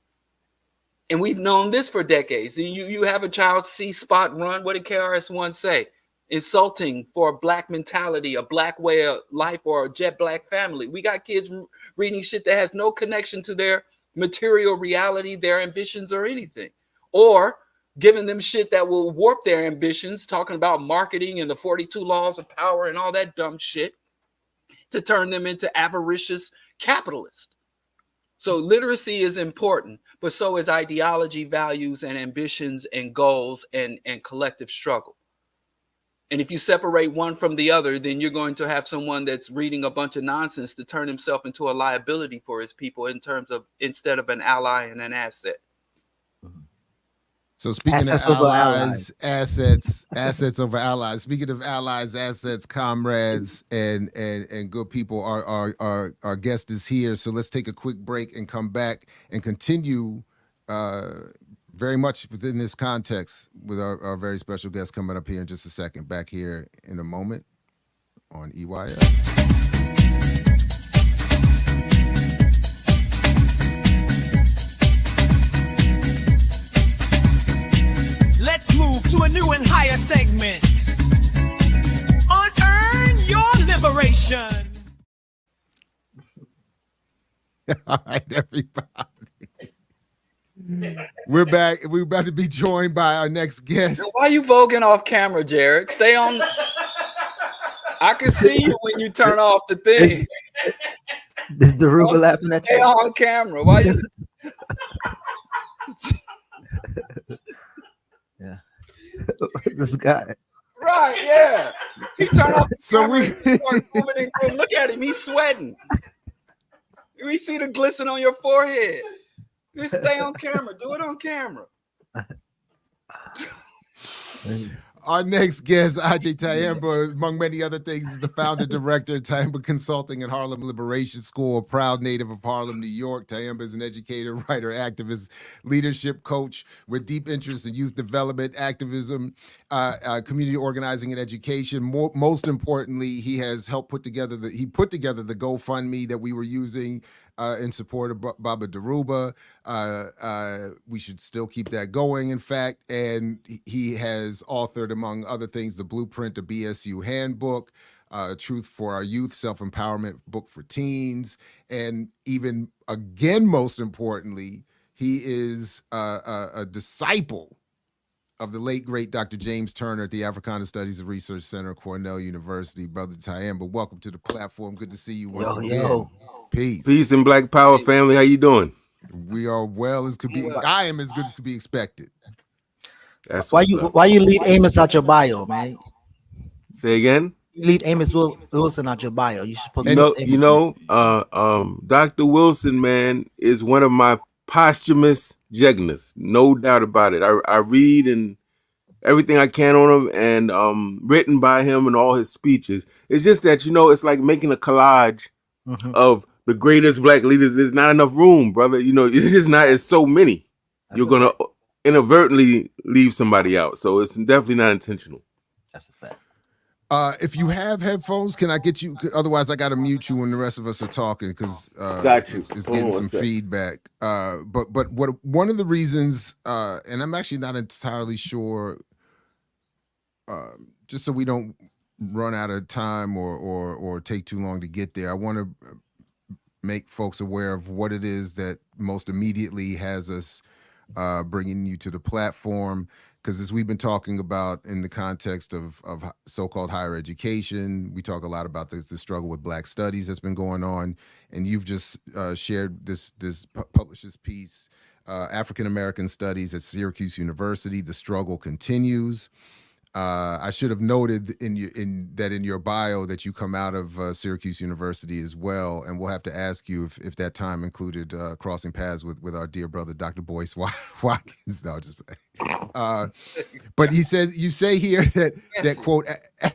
And we've known this for decades. You have a child see Spot run. What did KRS-One say? Insulting for a black mentality, a black way of life, or a jet black family. We got kids reading shit that has no connection to their material reality, their ambitions, or anything. Or giving them shit that will warp their ambitions, talking about marketing and the 42 laws of power and all that dumb shit to turn them into avaricious capitalists. So literacy is important, but so is ideology, values, and ambitions, and goals, and collective struggle. And if you separate one from the other, then you're going to have someone that's reading a bunch of nonsense to turn himself into a liability for his people instead of an ally and an asset. So speaking assets of allies, assets over allies. Speaking of allies, assets, comrades, and good people, our guest is here. So let's take a quick break and come back and continue very much within this context with our very special guest coming up here in just a second. Back here in a moment on EYL. Let's move to a new and higher segment. Unearn your liberation. All right, everybody. We're back. We're about to be joined by our next guest. Why are you voguing off camera, Jared? Stay on. I can see you when you turn off the thing. Is Daruba laughing at Stay you? on camera. Why you? Yeah. This guy. Right, yeah. He turned off the So camera. we- And started moving in group. Look at him. He's sweating. We see the glisten on your forehead. Just stay on camera. Do it on camera. Our next guest, Ajay Tayemba, among many other things, is the founder director of Tayemba Consulting at Harlem Liberation School, a proud native of Harlem, New York. Tayemba is an educator, writer, activist, leadership coach with deep interest in youth development, activism, community organizing, and education. Most importantly, he has helped put together the GoFundMe that we were using in support of Baba Daruba. We should still keep that going, in fact. And he has authored, among other things, the Blueprint, a BSU handbook, Truth for Our Youth, Self-Empowerment book for teens. And even, again, most importantly, he is a disciple of the late, great Dr. James Turner at the Africana Studies and Research Center, Cornell University. Brother Tayemba, welcome to the platform. Good to see you once again. Yo. Peace. Peace and Black Power family. How you doing? We are well as could be. I am as good as could be expected. That's Why what's up. you leave Amos out your bio, man? Say again. You leave Amos Wilson out your bio. You supposed to Dr. Wilson, man, is one of my posthumous jegnas, no doubt about it. I read and everything I can on him, and written by him and all his speeches. It's just that, it's like making a collage of the greatest Black leaders. There's not enough room, brother. It's just not. It's so many. You're gonna inadvertently leave somebody out. So it's definitely not intentional. That's a fact. If you have headphones, can I get you? Otherwise, I got to mute you when the rest of us are talking because Got you. It's getting some feedback. But one of the reasons, and I'm actually not entirely sure, just so we don't run out of time or take too long to get there, I want to make folks aware of what it is that most immediately has us bringing you to the platform. Because as we've been talking about in the context of so-called higher education, we talk a lot about the struggle with Black studies that's been going on. And you've just shared published this piece, African American Studies at Syracuse University, The Struggle Continues. I should have noted in your bio that you come out of Syracuse University as well, and we'll have to ask you if that time included crossing paths with our dear brother Dr. Boyce Watkins. No, just but you say here that quote,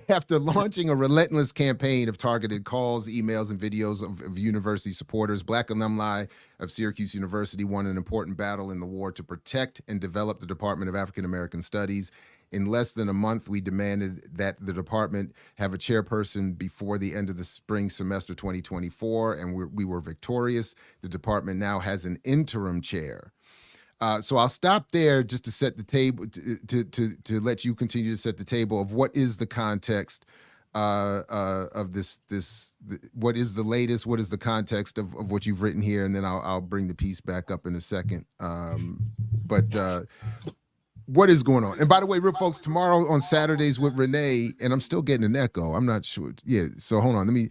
after launching a relentless campaign of targeted calls, emails, and videos of university supporters, Black alumni of Syracuse University won an important battle in the war to protect and develop the Department of African American Studies. In less than a month, we demanded that the department have a chairperson before the end of the spring semester 2024, and we were victorious. The department now has an interim chair. So I'll stop there just to set the table, to let you continue to set the table of what is the context of this. What is the latest? What is the context of what you've written here? And then I'll bring the piece back up in a second. What is going on? And by the way, real folks, tomorrow on Saturdays with Renee, and I'm still getting an echo. I'm not sure. Yeah, so hold on.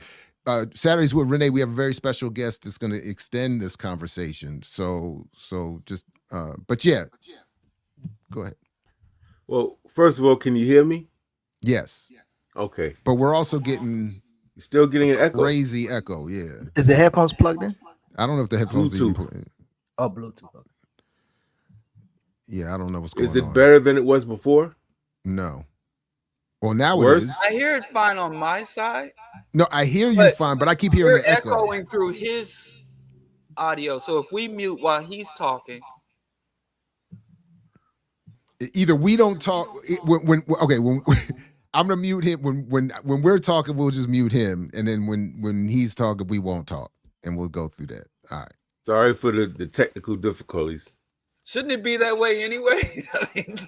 Saturdays with Renee, we have a very special guest that's going to extend this conversation. So just, but yeah, go ahead. Well, first of all, can you hear me? Yes. Okay. But we're also getting still getting an echo. Crazy echo. Yeah. Is the headphones plugged in? I don't know if the headphones are even plugged. Oh, Bluetooth. Okay. Yeah, I don't know what's going on. Is it better than it was before? No. Well, now Worse? it is. I hear it fine on my side. No, I hear you fine, but I keep hearing the echo. Echoing through his audio. So if we mute while he's talking, either we don't talk when I'm gonna mute him when we're talking, we'll just mute him, and then when he's talking, we won't talk, and we'll go through that. All right. Sorry for the technical difficulties. shouldn't it be that way anyway? I mean,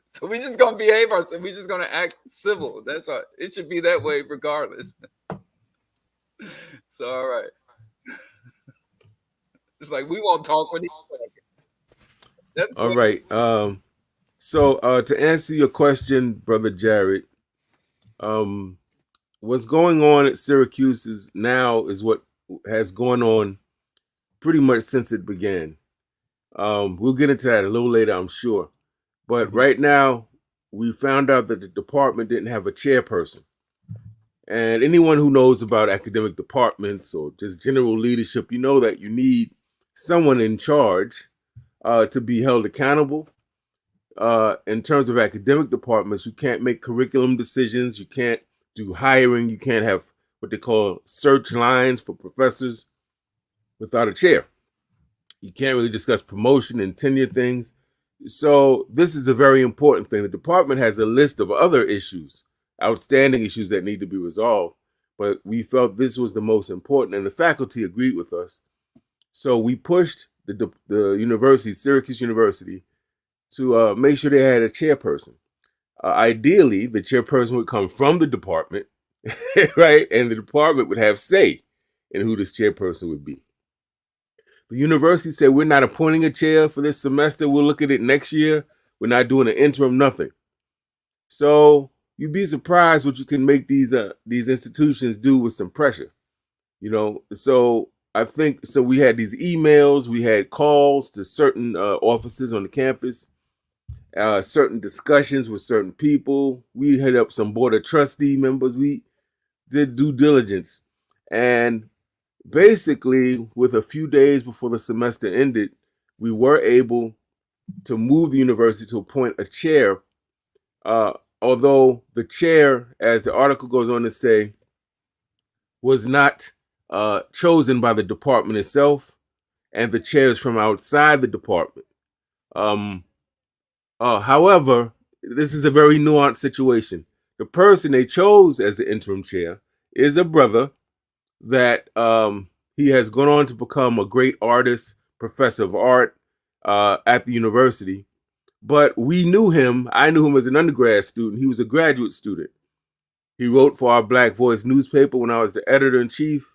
so we're just gonna behave ourselves. We're just gonna act civil. That's all. It should be that way regardless. So all right. It's like we won't talk for these seconds. That's All right. So to answer your question, Brother Jared, what's going on at Syracuse is what has gone on pretty much since it began. We'll get into that a little later, I'm sure. But right now, we found out that the department didn't have a chairperson. And anyone who knows about academic departments or just general leadership, you know that you need someone in charge to be held accountable. In terms of academic departments, you can't make curriculum decisions. You can't do hiring. You can't have what they call search lines for professors without a chair. You can't really discuss promotion and tenure things. So this is a very important thing. The department has a list of other issues, outstanding issues that need to be resolved, but we felt this was the most important, and the faculty agreed with us. So we pushed the university, Syracuse University, to make sure they had a chairperson. Ideally, the chairperson would come from the department, right? And the department would have say in who this chairperson would be. The university said, we're not appointing a chair for this semester. We'll look at it next year. We're not doing an interim, nothing. So you'd be surprised what you can make these institutions do with some pressure, you know? So I think, so we had these emails, we had calls to certain offices on the campus, certain discussions with certain people. We hit up some board of trustee members. We did due diligence. And basically, with a few days before the semester ended, we were able to move the university to appoint a chair, although the chair, as the article goes on to say, was not chosen by the department itself, and the chair is from outside the department. However, this is a very nuanced situation. The person they chose as the interim chair is a brother that he has gone on to become a great artist, professor of art at the university. But we knew him. I knew him as an undergrad student. He was a graduate student. He wrote for our Black Voice newspaper when I was the editor-in-chief,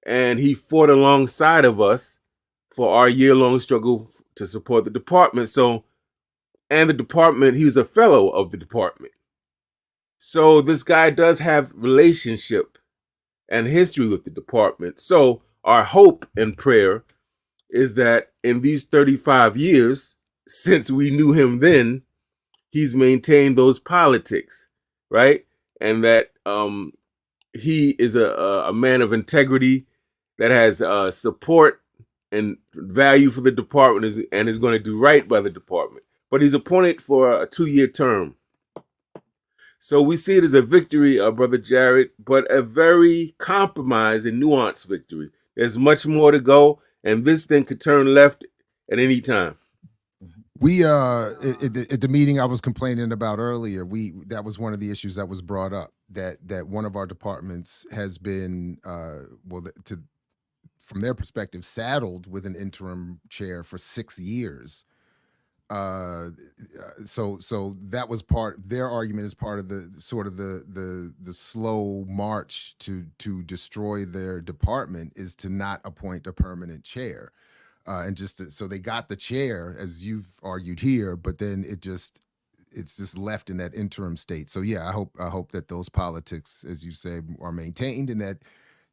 and he fought alongside of us for our year-long struggle to support the department. And the department, he was a fellow of the department. So this guy does have relationship and history with the department. So our hope and prayer is that in these 35 years, since we knew him then, he's maintained those politics, right? And that he is a man of integrity that has support and value for the department and is going to do right by the department. But he's appointed for a 2-year term. So we see it as a victory, Brother Jared, but a very compromised and nuanced victory. There's much more to go, and this thing could turn left at any time. We at the meeting I was complaining about earlier, that was one of the issues that was brought up, that one of our departments has been from their perspective saddled with an interim chair for 6 years. So that was their argument is part of the sort of the slow march to destroy their department is to not appoint a permanent chair. So they got the chair, as you've argued here, but then it's just left in that interim state. So yeah, I hope that those politics, as you say, are maintained, and that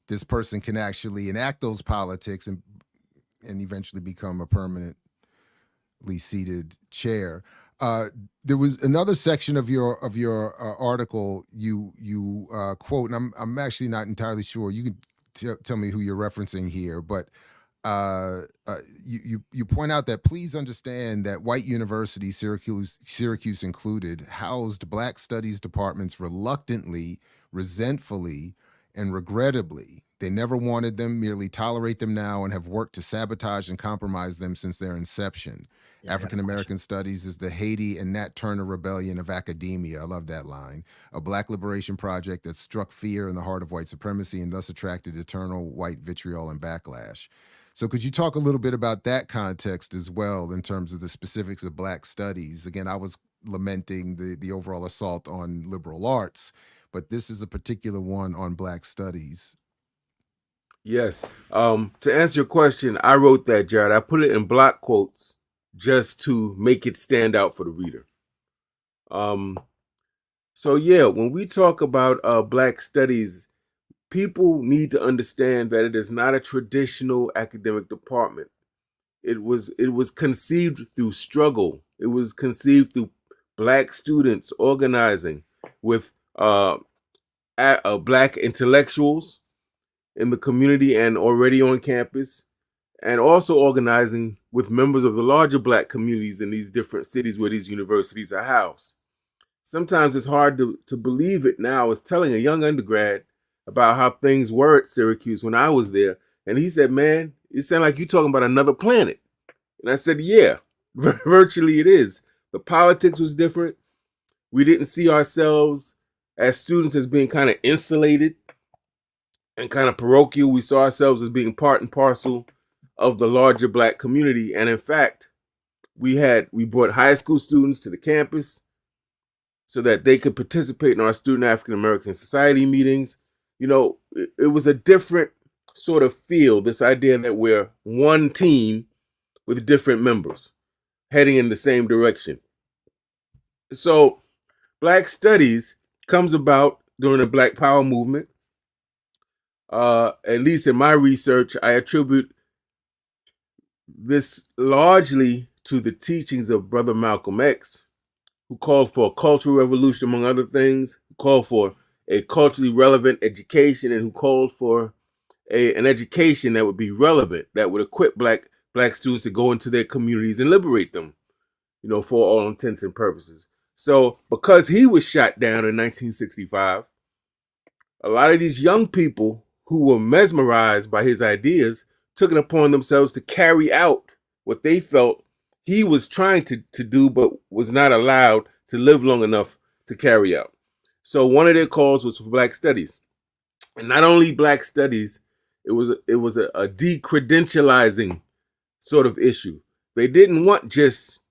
this person can actually enact those politics and eventually become a permanently seated chair. There was another section of your article you quote, and I'm actually not entirely sure. You can tell me who you're referencing here, but you point out that please understand that white universities, Syracuse included, housed Black studies departments reluctantly, resentfully, and regrettably. They never wanted them, merely tolerate them now, and have worked to sabotage and compromise them since their inception. African American Studies is the Haiti and Nat Turner rebellion of academia. I love that line. A Black liberation project that struck fear in the heart of white supremacy and thus attracted eternal white vitriol and backlash. So could you talk a little bit about that context as well in terms of the specifics of Black studies? Again, I was lamenting the overall assault on liberal arts, but this is a particular one on Black studies. Yes. To answer your question, I wrote that, Jared. I put it in block quotes just to make it stand out for the reader. So yeah, when we talk about Black studies, people need to understand that it is not a traditional academic department. It was conceived through struggle. It was conceived through Black students organizing with Black intellectuals in the community and already on campus, and also organizing with members of the larger Black communities in these different cities where these universities are housed. Sometimes it's hard to believe it now. I was telling a young undergrad about how things were at Syracuse when I was there, and he said, "Man, it sounds like you're talking about another planet." And I said, "Yeah, virtually it is. The politics was different. We didn't see ourselves as students as being kind of insulated and kind of parochial. We saw ourselves as being part and parcel of the larger Black community. And in fact, we brought high school students to the campus so that they could participate in our student African American society meetings. You know, it was a different sort of feel, this idea that we're one team with different members heading in the same direction. So Black studies comes about during the Black Power movement. At least in my research, I attribute this largely to the teachings of Brother Malcolm X, who called for a cultural revolution, among other things, who called for a culturally relevant education, and who called for an education that would be relevant, that would equip black students to go into their communities and liberate them, you know, for all intents and purposes. So because he was shot down in 1965, a lot of these young people who were mesmerized by his ideas took it upon themselves to carry out what they felt he was trying to do, but was not allowed to live long enough to carry out. So one of their calls was for Black studies. And not only Black studies, it was a decredentializing sort of issue. They didn't want just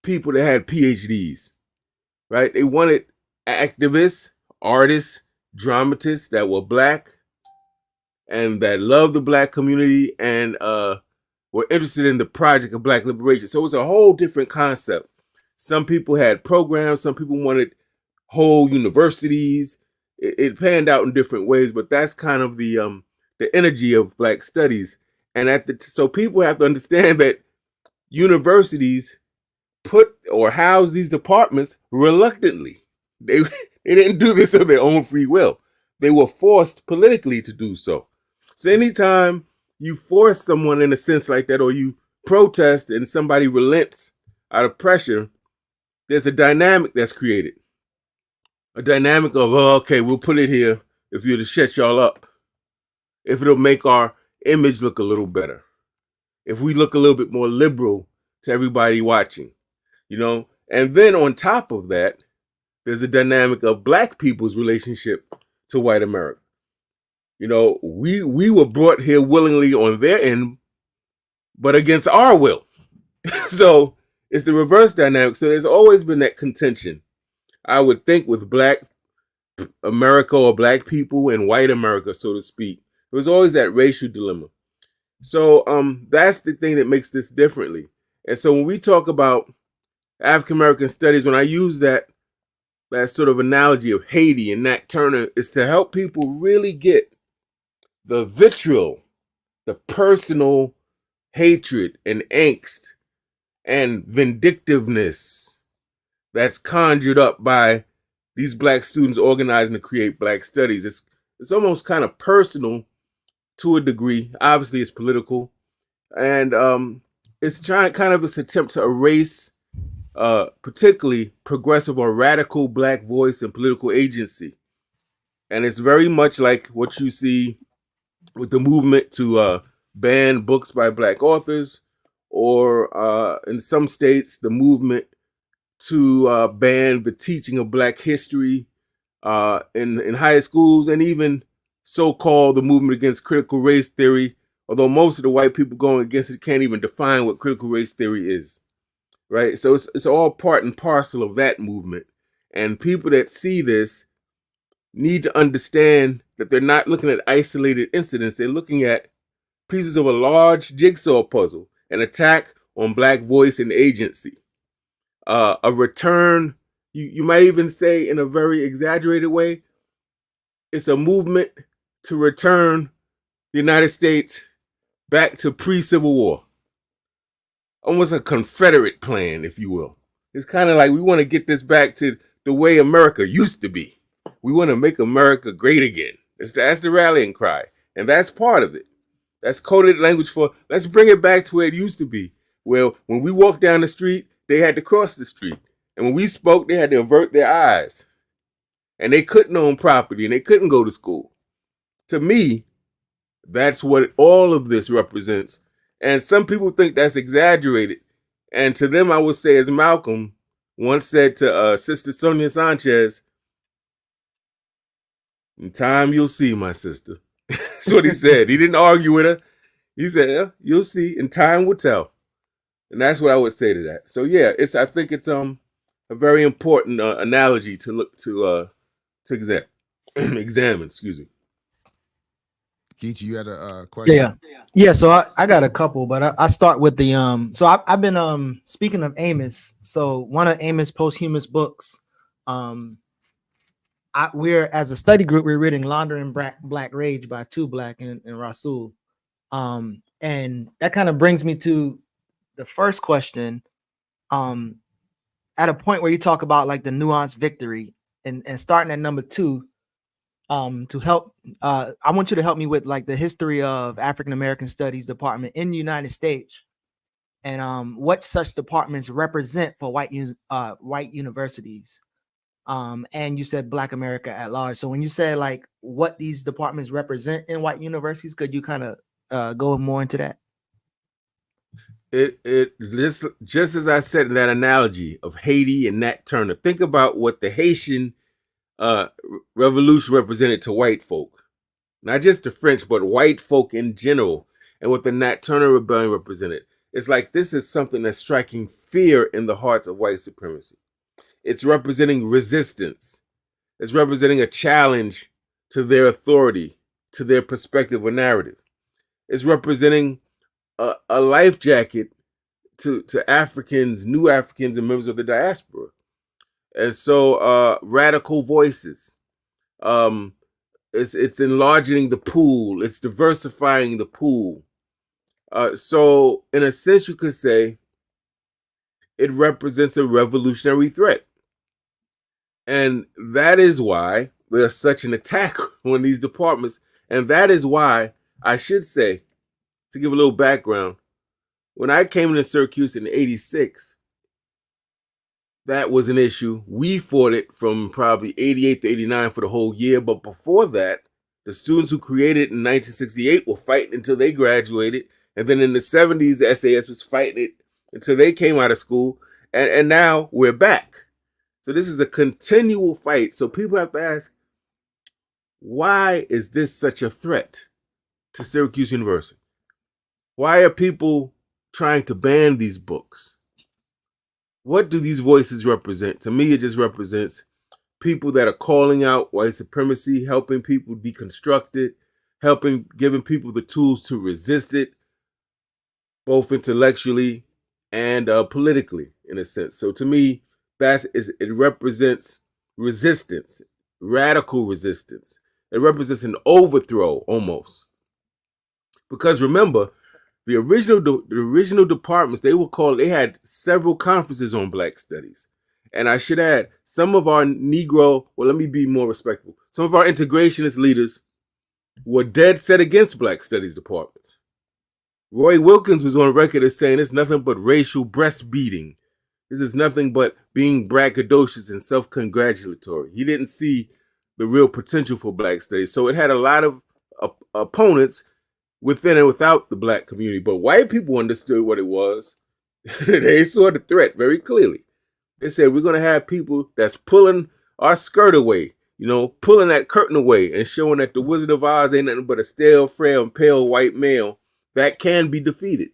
people that had PhDs, right? They wanted activists, artists, dramatists that were Black and that loved the Black community and were interested in the project of Black liberation. So it was a whole different concept. Some people had programs, some people wanted whole universities. It panned out in different ways, but that's kind of the energy of Black studies. And so people have to understand that universities put or house these departments reluctantly. They didn't do this of their own free will. They were forced politically to do so. So anytime you force someone in a sense like that, or you protest and somebody relents out of pressure, there's a dynamic that's created. A dynamic of, oh, okay, we'll put it here if you're to shut y'all up. If it'll make our image look a little better. If we look a little bit more liberal to everybody watching, you know? And then on top of that, there's a dynamic of Black people's relationship to white America. You know, we were brought here willingly on their end, but against our will. So it's the reverse dynamic. So there's always been that contention, I would think, with Black America or Black people and white America, so to speak. There was always that racial dilemma. So that's the thing that makes this differently. And so when we talk about African American studies, when I use that sort of analogy of Haiti and Nat Turner, is to help people really get the vitriol, the personal hatred and angst and vindictiveness that's conjured up by these Black students organizing to create Black studies. It's almost kind of personal to a degree. Obviously, it's political, and it's trying kind of this attempt to erase, particularly progressive or radical Black voice and political agency. And it's very much like what you see with the movement to ban books by Black authors, or in some states, the movement to ban the teaching of Black history in high schools, and even so-called the movement against critical race theory, although most of the white people going against it can't even define what critical race theory is, right? So it's all part and parcel of that movement. And people that see this need to understand that they're not looking at isolated incidents. They're looking at pieces of a large jigsaw puzzle, an attack on Black voice and agency, a return, you might even say in a very exaggerated way, it's a movement to return the United States back to pre-Civil War. Almost a Confederate plan, if you will. It's kind of like we want to get this back to the way America used to be. We want to make America great again. That's the rallying cry. And that's part of it. That's coded language for, let's bring it back to where it used to be. Well, when we walked down the street, they had to cross the street. And when we spoke, they had to avert their eyes. And they couldn't own property and they couldn't go to school. To me, that's what all of this represents. And some people think that's exaggerated. And to them, I would say, as Malcolm once said to Sister Sonia Sanchez, in time you'll see, my sister. That's what he said. He didn't argue with her. He said, yeah, you'll see, and time will tell. And that's what I would say to that. So yeah, I think it's a very important analogy to look to examine. Excuse me. Geechee, you had a question? Yeah. So I got a couple, but I start with the So I've been speaking of Amos. So one of Amos posthumous books, we're as a study group, we're reading Laundering Black Rage by Two Black and Rasul. And that kind of brings me to the first question. At a point where you talk about like the nuanced victory and starting at number 2, to help, I want you to help me with like the history of African American Studies Department in the United States and what such departments represent for white universities. And you said Black America at large. So when you say like what these departments represent in white universities, could you kind of go more into that? It just as I said in that analogy of Haiti and Nat Turner, think about what the Haitian revolution represented to white folk, not just the French, but white folk in general, and what the Nat Turner rebellion represented. It's like this is something that's striking fear in the hearts of white supremacy. It's representing resistance. It's representing a challenge to their authority, to their perspective or narrative. It's representing a life jacket to Africans, new Africans, and members of the diaspora. And so radical voices. It's enlarging the pool. It's diversifying the pool. So in a sense, you could say it represents a revolutionary threat. And that is why there's such an attack on these departments. And that is why I should say, to give a little background, when I came into Syracuse in '86, that was an issue. We fought it from probably '88 to '89 for the whole year. But before that, the students who created it in 1968 were fighting until they graduated. And then in the '70s, the SAS was fighting it until they came out of school. And now we're back. So this is a continual fight. So people have to ask, why is this such a threat to Syracuse University? Why are people trying to ban these books? What do these voices represent? To me, it just represents people that are calling out white supremacy, helping people deconstruct it, giving people the tools to resist it, both intellectually and politically, in a sense. So to me, it represents resistance, radical resistance. It represents an overthrow almost. Because remember, the original departments, they had several conferences on Black studies. And I should add, some of our let me be more respectful. Some of our integrationist leaders were dead set against Black studies departments. Roy Wilkins was on record as saying it's nothing but racial breastbeating. This is nothing but being braggadocious and self-congratulatory. He didn't see the real potential for Black studies. So it had a lot of opponents within and without the Black community. But white people understood what it was. They saw the threat very clearly. They said, we're going to have people that's pulling our skirt away, pulling that curtain away and showing that the Wizard of Oz ain't nothing but a stale, frail, and pale white male that can be defeated.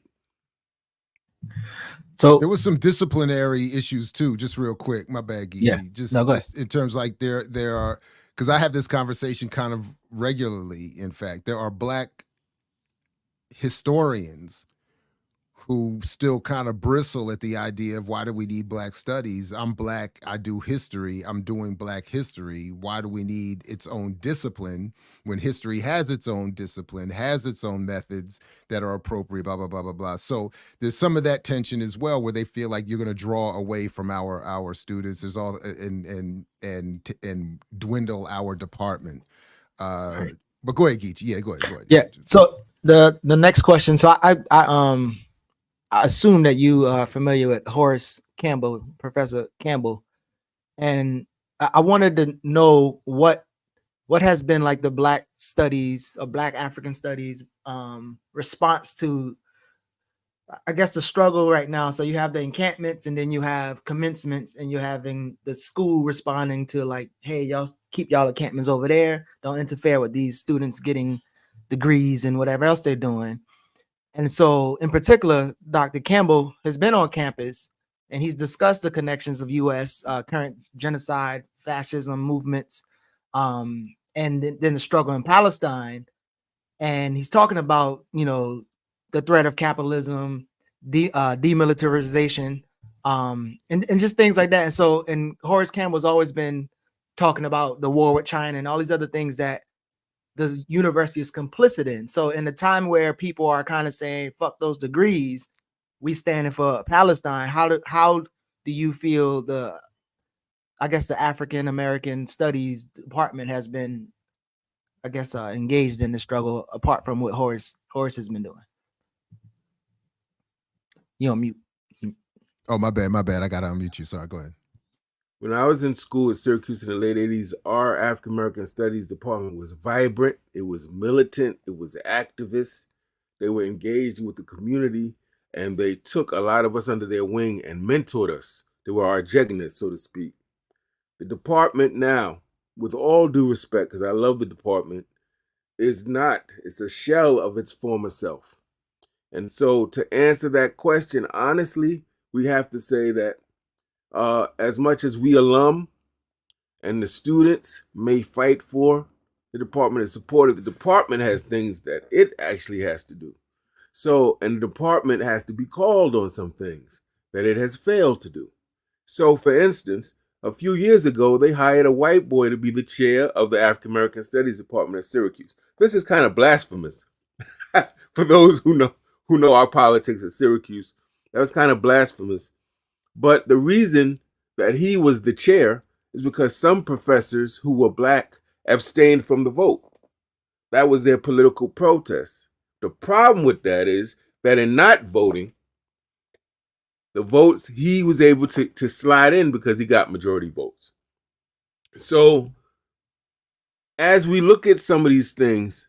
So there was some disciplinary issues too, just real quick. My bad, Geechee. Yeah. Just in terms like there are, because I have this conversation kind of regularly. In fact, there are Black historians who still kind of bristle at the idea of why do we need Black studies? I'm Black, I do history, I'm doing Black history. Why do we need its own discipline when history has its own discipline, has its own methods that are appropriate, blah, blah, blah, blah, blah. So there's some of that tension as well, where they feel like you're going to draw away from our students. There's all and dwindle our department. But go ahead, Geechee. Yeah, go ahead. Yeah. So the next question. So I assume that you are familiar with Horace Campbell, Professor Campbell, and I wanted to know what has been like the Black studies or Black African studies response to, I guess, the struggle right now. So you have the encampments, and then you have commencements, and you're having the school responding to like, hey, y'all keep y'all encampments over there. Don't interfere with these students getting degrees and whatever else they're doing. And so, in particular, Dr. Campbell has been on campus, and he's discussed the connections of U.S. Current genocide, fascism movements, and then the struggle in Palestine. And he's talking about, the threat of capitalism, demilitarization, and just things like that. And so, and Horace Campbell's always been talking about the war with China and all these other things that the university is complicit in. So in the time where people are kind of saying, fuck those degrees, we standing for Palestine, how do you feel the African American Studies Department has been, engaged in the struggle, apart from what Horace has been doing? You on mute. Oh, my bad. I got to unmute you. Sorry, go ahead. When I was in school at Syracuse in the late 80s, our African American Studies department was vibrant. It was militant. It was activist. They were engaged with the community, and they took a lot of us under their wing and mentored us. They were our jegnists, so to speak. The department now, with all due respect, because I love the department, it's a shell of its former self. And so to answer that question, honestly, we have to say that as much as we alum and the students may fight for the department and support it, the department has things that it actually has to do. So, and the department has to be called on some things that it has failed to do. So, for instance, a few years ago, they hired a white boy to be the chair of the African American Studies Department at Syracuse. This is kind of blasphemous for those who know our politics at Syracuse. That was kind of blasphemous. But the reason that he was the chair is because some professors who were Black abstained from the vote. That was their political protest. The problem with that is that in not voting, the votes, he was able to slide in because he got majority votes. So as we look at some of these things,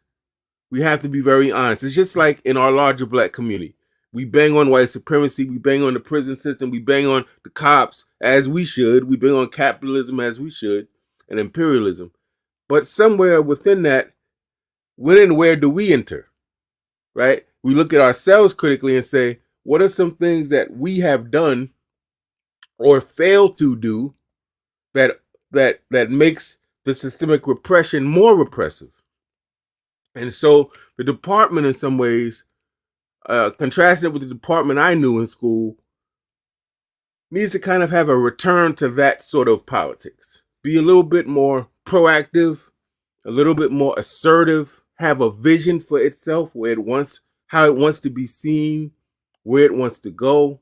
we have to be very honest. It's just like in our larger Black community. We bang on white supremacy. We bang on the prison system. We bang on the cops as we should. We bang on capitalism as we should, and imperialism. But somewhere within that, when and where do we enter, right? We look at ourselves critically and say, what are some things that we have done or failed to do that makes the systemic repression more repressive? And so the department, in some ways, contrasting it with the department I knew in school, needs to kind of have a return to that sort of politics. Be a little bit more proactive, a little bit more assertive, have a vision for itself, how it wants to be seen, where it wants to go.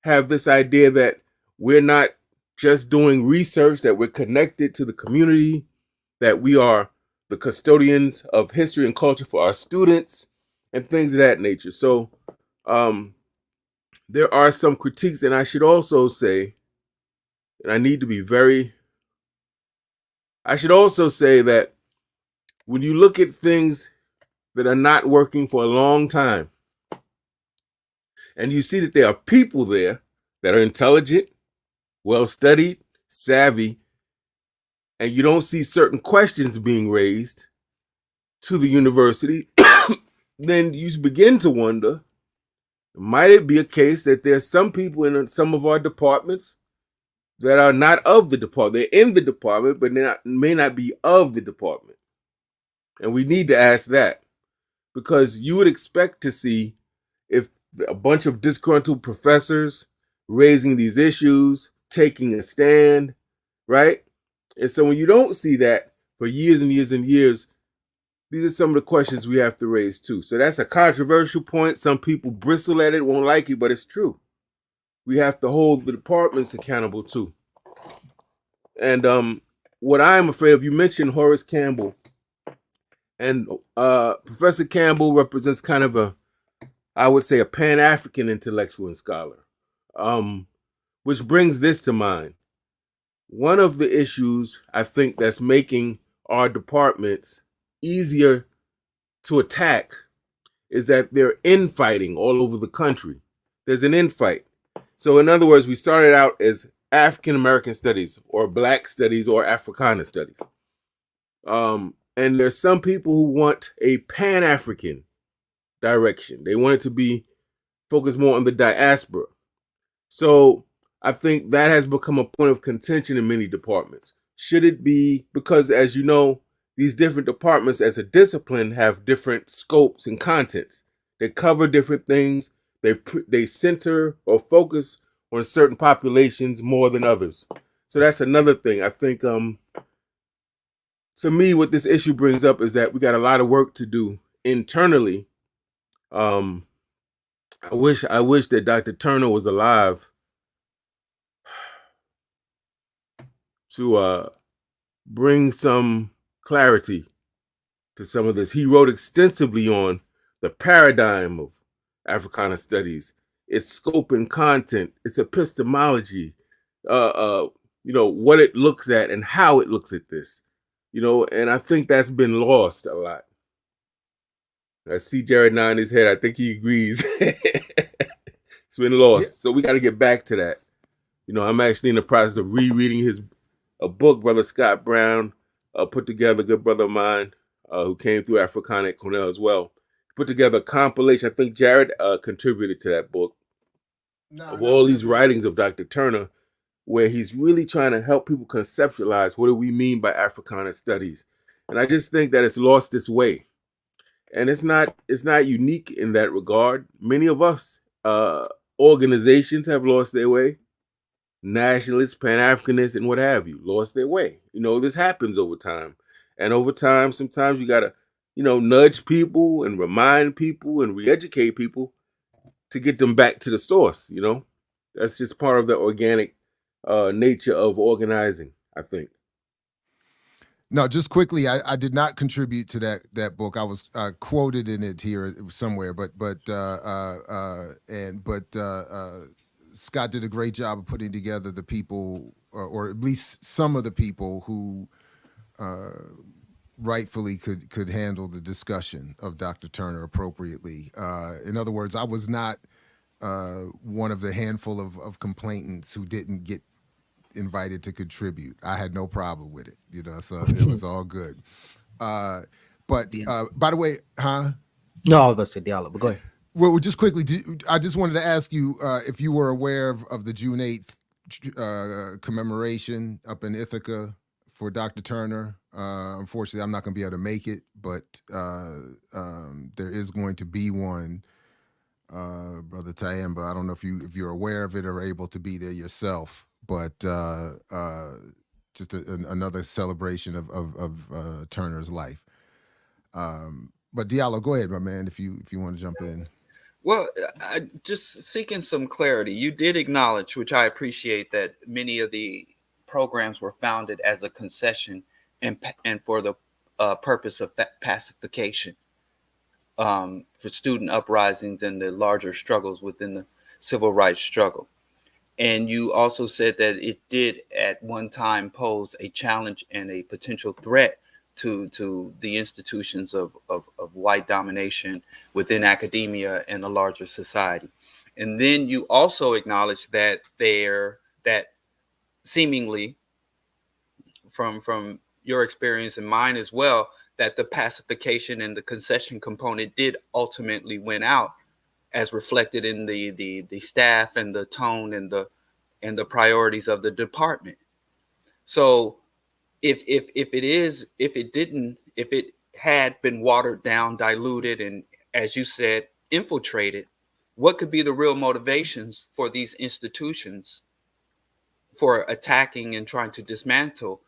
Have this idea that we're not just doing research, that we're connected to the community, that we are the custodians of history and culture for our students, and things of that nature. So there are some critiques, and I should also say, and I should also say that when you look at things that are not working for a long time, and you see that there are people there that are intelligent, well-studied, savvy, and you don't see certain questions being raised to the university, then you begin to wonder, might it be a case that there's some people in some of our departments that are not of the department. They're in the department, but they may not be of the department. And we need to ask that, because you would expect to see if a bunch of disgruntled professors raising these issues, taking a stand, right? And so when you don't see that for years and years and years, these are some of the questions we have to raise too. So that's a controversial point. Some people bristle at it, won't like it, but it's true. We have to hold the departments accountable too. And what I'm afraid of, you mentioned Horace Campbell, and Professor Campbell represents kind of I would say, a Pan-African intellectual and scholar, which brings this to mind. One of the issues I think that's making our departments easier to attack is that they're infighting all over the country. There's an infight. So in other words, we started out as African American studies or Black studies or Africana studies. And there's some people who want a Pan-African direction. They want it to be focused more on the diaspora. So I think that has become a point of contention in many departments. Should it be, because as you know, these different departments as a discipline have different scopes and contents. They cover different things. They center or focus on certain populations more than others. So that's another thing. I think to me, what this issue brings up is that we got a lot of work to do internally. I wish that Dr. Turner was alive to bring some clarity to some of this. He wrote extensively on the paradigm of Africana studies, its scope and content, its epistemology, what it looks at and how it looks at this, and I think that's been lost a lot. I see Jared nodding his head. I think he agrees. It's been lost. Yeah. So we got to get back to that. I'm actually in the process of rereading a book Brother Scott Brown put together, a good brother of mine who came through Africana at Cornell as well. Put together a compilation. I think Jared contributed to that book of all these writings of Dr. Turner, where he's really trying to help people conceptualize what do we mean by Africana studies. And I just think that it's lost its way. And it's not unique in that regard. Many of us organizations have lost their way. Nationalists, Pan-Africanists, and what have you, lost their way. This happens over time. And over time, sometimes you got to, nudge people and remind people and re-educate people to get them back to the source, That's just part of the organic nature of organizing, I think. No, just quickly, I did not contribute to that book. I was quoted in it here somewhere, but Scott did a great job of putting together the people, or at least some of the people who rightfully could handle the discussion of Dr. Turner appropriately. In other words, I was not one of the handful of complainants who didn't get invited to contribute. I had no problem with it, so it was all good. But by the way, huh? No, I was about to say Diallo, but go ahead. Well, just quickly, I just wanted to ask you if you were aware of the June 8th commemoration up in Ithaca for Dr. Turner. Unfortunately, I'm not going to be able to make it, but there is going to be one. Brother Tayemba, I don't know if you're aware of it or able to be there yourself, but just another celebration of Turner's life. But Diallo, go ahead, my man, if you want to jump in. Well, just seeking some clarity. You did acknowledge, which I appreciate, that many of the programs were founded as a concession and for the purpose of pacification. For student uprisings and the larger struggles within the civil rights struggle. And you also said that it did at one time pose a challenge and a potential threat to the institutions of white domination within academia and a larger society. And then you also acknowledged that that seemingly from your experience and mine as well, that the pacification and the concession component did ultimately win out, as reflected in the staff and the tone and the and the priorities of the department. So if it had been watered down, diluted, and, as you said, infiltrated, what could be the real motivations for these institutions for attacking and trying to dismantle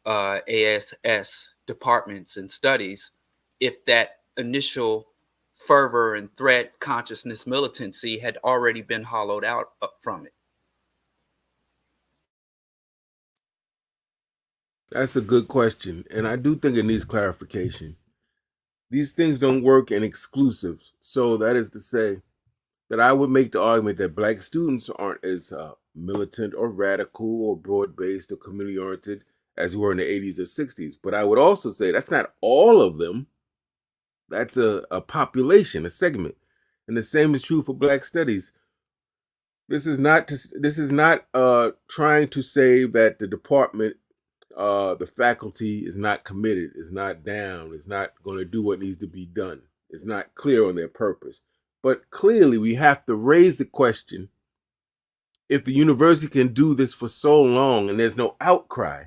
ASS departments and studies if that initial fervor and threat consciousness militancy had already been hollowed out from it? That's a good question, and I do think it needs clarification. These things don't work in exclusives. So that is to say that I would make the argument that Black students aren't as militant or radical or broad-based or community-oriented as we were in the 80s or 60s. But I would also say that's not all of them. That's a population, a segment. And the same is true for Black studies. This is not trying to say that the department, the faculty is not committed, is not down, is not going to do what needs to be done. It's not clear on their purpose. But clearly we have to raise the question, if the university can do this for so long and there's no outcry,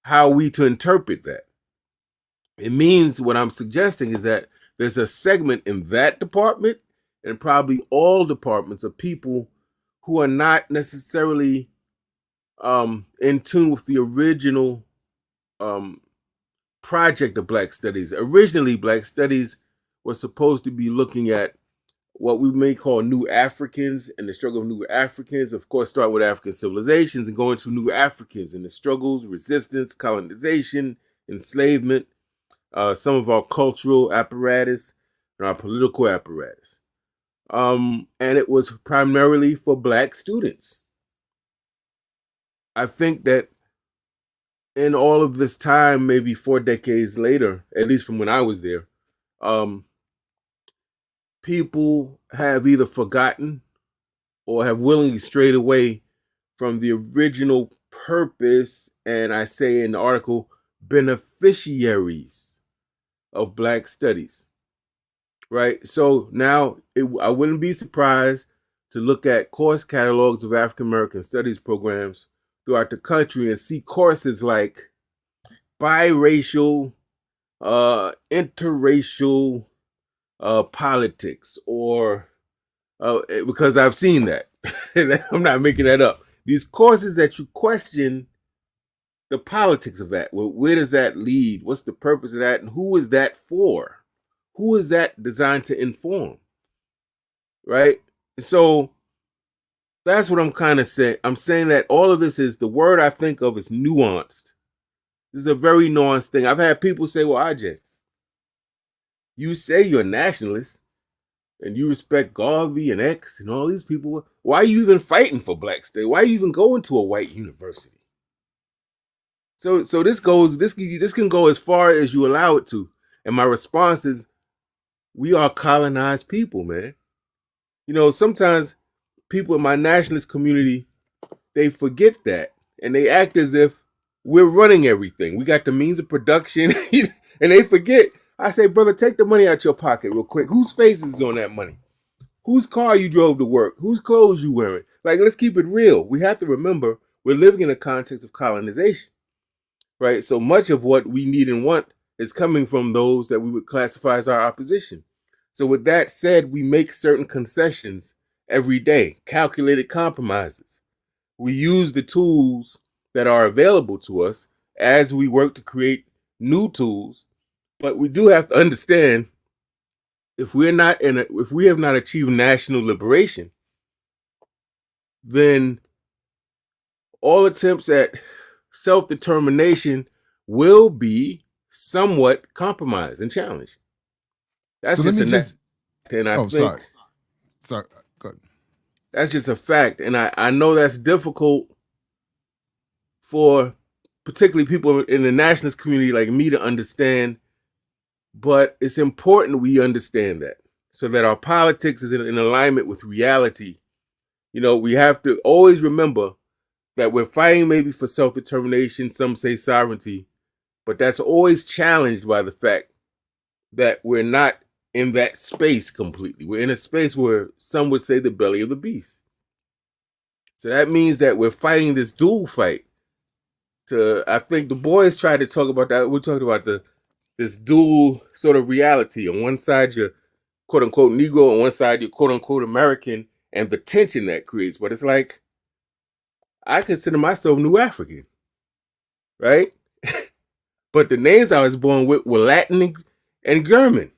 how are we to interpret that? It means what I'm suggesting is that there's a segment in that department and probably all departments of people who are not necessarily in tune with the original project of Black Studies. Originally, Black Studies was supposed to be looking at what we may call new Africans and the struggle of new Africans. Of course, start with African civilizations and go into new Africans and the struggles, resistance, colonization, enslavement, some of our cultural apparatus and our political apparatus. And it was primarily for Black students. I think that in all of this time, maybe 4 decades later, at least from when I was there, people have either forgotten or have willingly strayed away from the original purpose, and I say in the article, beneficiaries of Black studies, right? So now I wouldn't be surprised to look at course catalogs of African American studies programs throughout the country and see courses like biracial, interracial politics, or because I've seen that. I'm not making that up. These courses that you question the politics of that. Well, where does that lead? What's the purpose of that? And who is that for? Who is that designed to inform? Right? So that's what I'm kind of saying. I'm saying that all of this is, the word I think of is nuanced. This is a very nuanced thing. I've had people say, well, Ajay, you say you're a nationalist and you respect Garvey and X and all these people. Why are you even fighting for Black state? Why are you even going to a white university? So this can go as far as you allow it to. And my response is, we are colonized people, man. You know, sometimes people in my nationalist community, they forget that. And they act as if we're running everything. We got the means of production. And they forget. I say, brother, take the money out your pocket real quick. Whose face is on that money? Whose car you drove to work? Whose clothes you wearing? Like, let's keep it real. We have to remember we're living in a context of colonization, right? So much of what we need and want is coming from those that we would classify as our opposition. So with that said, we make certain concessions every day, calculated compromises. We use the tools that are available to us as we work to create new tools. But we do have to understand, if we have not achieved national liberation, then all attempts at self-determination will be somewhat compromised and challenged. That's So just let me just. and I think sorry. Go ahead. that's just a fact, and I know that's difficult for particularly people in the nationalist community like me to understand, but it's important we understand that so that our politics is in alignment with reality. You know, we have to always remember that we're fighting maybe for self-determination, some say sovereignty, but that's always challenged by the fact that we're not in that space completely. We're in a space where some would say the belly of the beast. So that means that we're fighting this dual fight. I think the boys tried to talk about that. We're talking about this dual sort of reality. On one side, you're quote unquote Negro, on one side, you're quote unquote American, and the tension that creates. But it's like, I consider myself New African, right? But the names I was born with were Latin and German.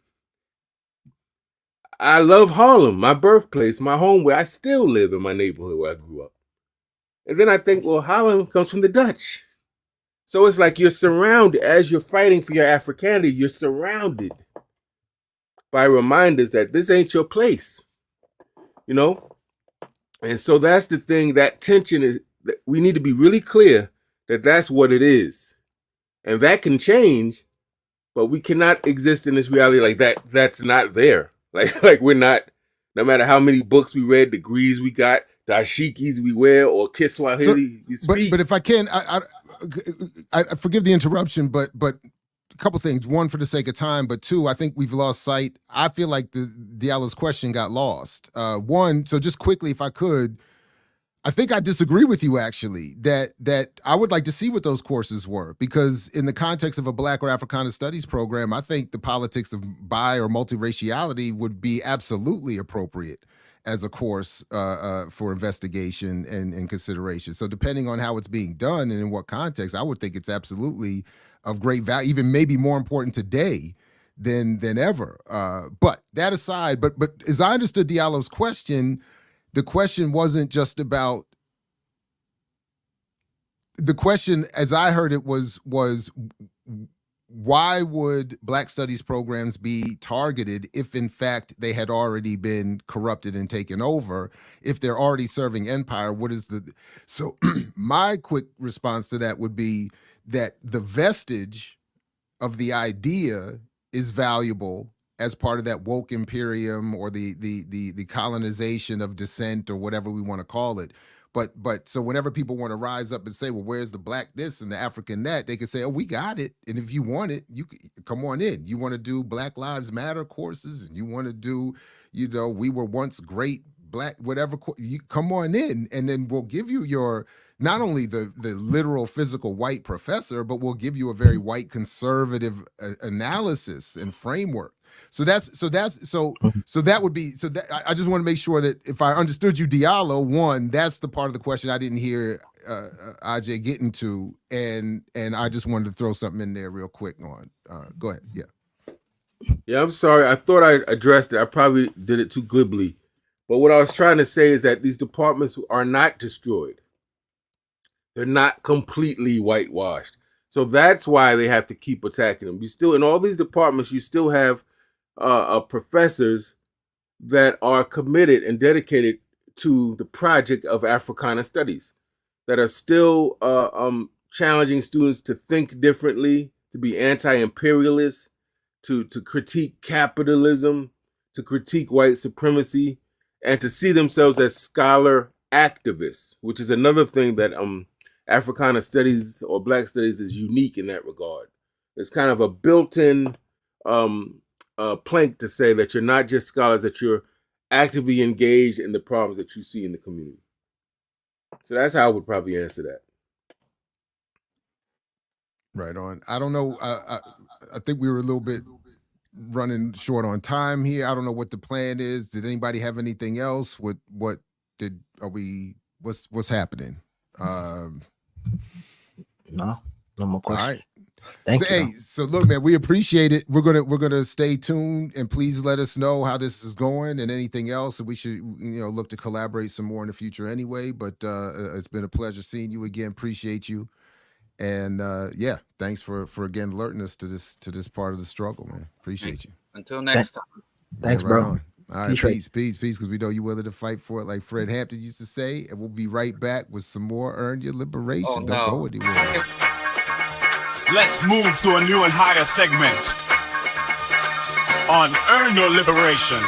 I love Harlem, my birthplace, my home, where I still live in my neighborhood where I grew up. And then I think, well, Harlem comes from the Dutch. So it's like you're surrounded, as you're fighting for your Africanity, you're surrounded by reminders that this ain't your place, you know? And so that's the thing, that tension is, that we need to be really clear that that's what it is. And that can change, but we cannot exist in this reality like that. That's not there. Like we're not, no matter how many books we read, degrees we got, dashikis we wear, or Kiswahili you speak. But if I can, I forgive the interruption, but a couple things. One, for the sake of time, but two, I think we've lost sight. I feel like the Diallo's question got lost. One, so just quickly, if I could, I think I disagree with you, actually, that I would like to see what those courses were, because in the context of a Black or Africana Studies program, I think the politics of bi or multiraciality would be absolutely appropriate as a course for investigation and consideration. So depending on how it's being done and in what context, I would think it's absolutely of great value, even maybe more important today than ever. But that aside, but as I understood Diallo's question, the question wasn't just about, the question as I heard it was why would Black studies programs be targeted if in fact they had already been corrupted and taken over? If they're already serving empire, what is so my quick response to that would be that the vestige of the idea is valuable as part of that woke imperium or the colonization of dissent or whatever we want to call it. But so whenever people want to rise up and say, well, where's the Black this and the African that, they can say, oh, we got it. And if you want it, you come on in. You want to do Black Lives Matter courses, and you want to do, we were once great Black, whatever, you come on in, and then we'll give you your, not only the literal physical white professor, but we'll give you a very white conservative analysis and framework. So that would be, I just want to make sure that if I understood you, Diallo, one, that's the part of the question I didn't hear Ajay getting to, and I just wanted to throw something in there real quick on. Go ahead, Yeah, I'm sorry. I thought I addressed it. I probably did it too glibly. But what I was trying to say is that these departments are not destroyed. They're not completely whitewashed. So that's why they have to keep attacking them. You still, in all these departments, you still have professors that are committed and dedicated to the project of Africana studies, that are still challenging students to think differently, to be anti-imperialist, to critique capitalism, to critique white supremacy, and to see themselves as scholar activists, which is another thing that Africana studies or Black studies is unique in that regard. It's kind of a built-in plank to say that you're not just scholars, that you're actively engaged in the problems that you see in the community. So that's how I would probably answer that. Right on. I don't know. I think we were a little bit running short on time here. I don't know what the plan is. Did anybody have anything else? What's happening? No more questions. All right. Thank you. Hey, so look, man, we appreciate it. We're gonna stay tuned, and please let us know how this is going and anything else. And we should, look to collaborate some more in the future anyway. But it's been a pleasure seeing you again. Appreciate you, and thanks for again alerting us to this part of the struggle, man. Appreciate you. Until next time. Thanks, right bro. On. All right, peace, because we know you're willing to fight for it, like Fred Hampton used to say. And we'll be right back with some more Earn Your Liberation. Oh, Don't go anywhere. Let's move to a new and higher segment on Earn Your Liberation.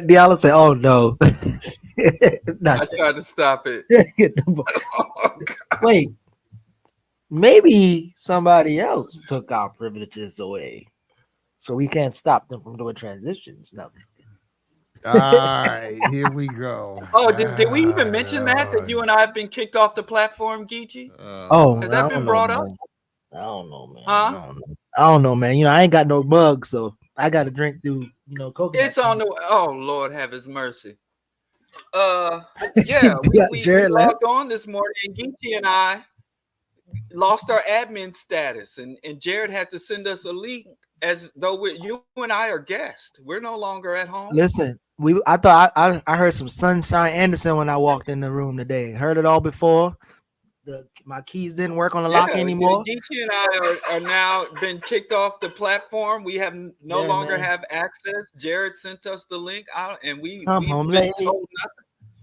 Diallo said, "Oh no." I tried to stop it. Wait, maybe somebody else took our privileges away. So we can't stop them from doing transitions. No. All right, here we go. Oh, did we even mention that you and I have been kicked off the platform, Geechee? Oh, Has man, I that been don't know, brought up? man. I don't know, man. Huh? I don't know, man. You know, I ain't got no bugs, so I got to drink through, coconut. It's on the. Oh Lord, have His mercy. Yeah, we Jared left. logged on this morning, and Geechee and I lost our admin status, and Jared had to send us a link as though you and I are guests. We're no longer at home. Listen, I thought I heard some Sunshine Anderson when I walked in the room today. Heard it all before. My keys didn't work on the lock anymore. Geechee and I are now been kicked off the platform. We have no longer have access. Jared sent us the link out, and we've been told nothing.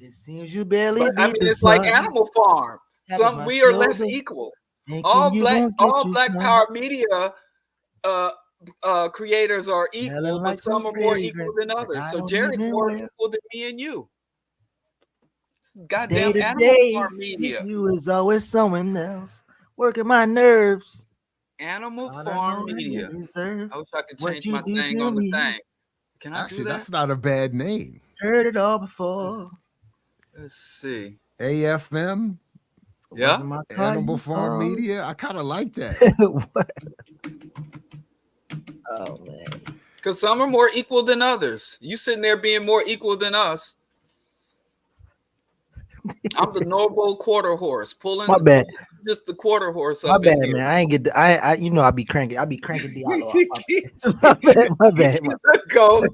It seems you barely. But, I mean, it's like Animal Farm. We are less equal. All Black Power media creators are equal, but some are more equal than others. So Jared's more equal than me and you. Goddamn Animal Farm media. You is always someone else working my nerves. Animal Farm media. I wish I could change my thing on the thing. Can I do that? That's not a bad name. Heard it all before. Let's see. AFM. Yeah. Animal Farm Media. I kind of like that. Oh man. Because some are more equal than others. You sitting there being more equal than us. I'm the noble quarter horse pulling. My bad. Just the quarter horse. My bad, man. I ain't get. I I be cranking. I be cranking Diallo off. My bad. Go.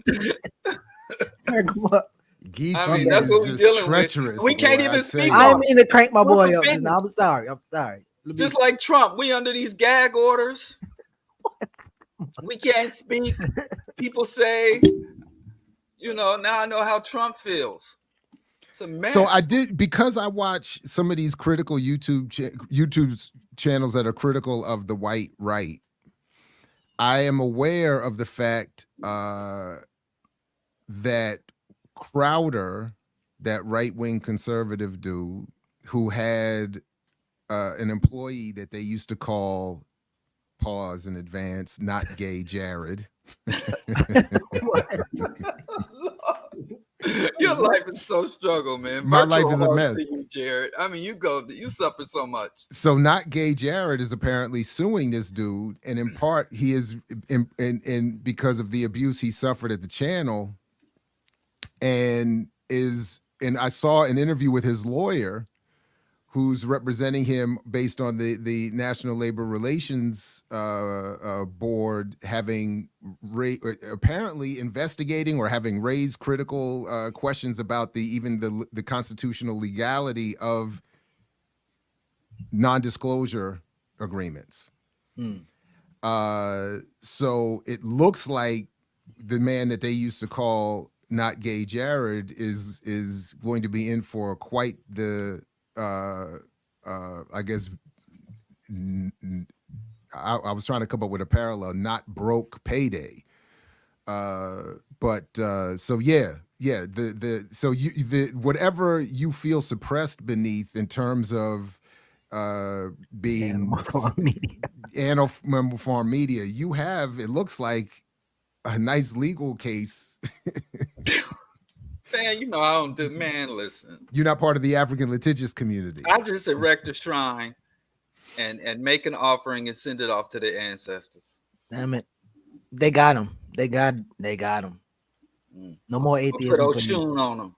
Crank him up. Geechee that's what we're dealing treacherous. With. We can't even speak. I mean to crank my boy up. I'm sorry. Just like Trump, we under these gag orders. We can't speak. People say, now I know how Trump feels. So I did, because I watch some of these critical YouTube channels that are critical of the white right. I am aware of the fact that Crowder, that right-wing conservative dude, who had an employee that they used to call, pause in advance, not gay Jared. Your life is so struggle, man. My life is a mess, you, Jared. I mean, you suffer so much. So not gay Jared is apparently suing this dude, and in part he is in because of the abuse he suffered at the channel, and I saw an interview with his lawyer, who's representing him based on the National Labor Relations Board having apparently investigating or having raised critical questions about the constitutional legality of non-disclosure agreements. So it looks like the man that they used to call not gay Jared is going to be in for quite the I guess I was trying to come up with a parallel, not broke payday. So yeah, whatever you feel suppressed beneath in terms of being Animal Farm Media, you have, it looks like, a nice legal case. Man, I don't do. Man, listen. You're not part of the African litigious community. I just erect a shrine and make an offering and send it off to their ancestors. Damn it, they got him. They got him. No more atheism. Put those shoes on them.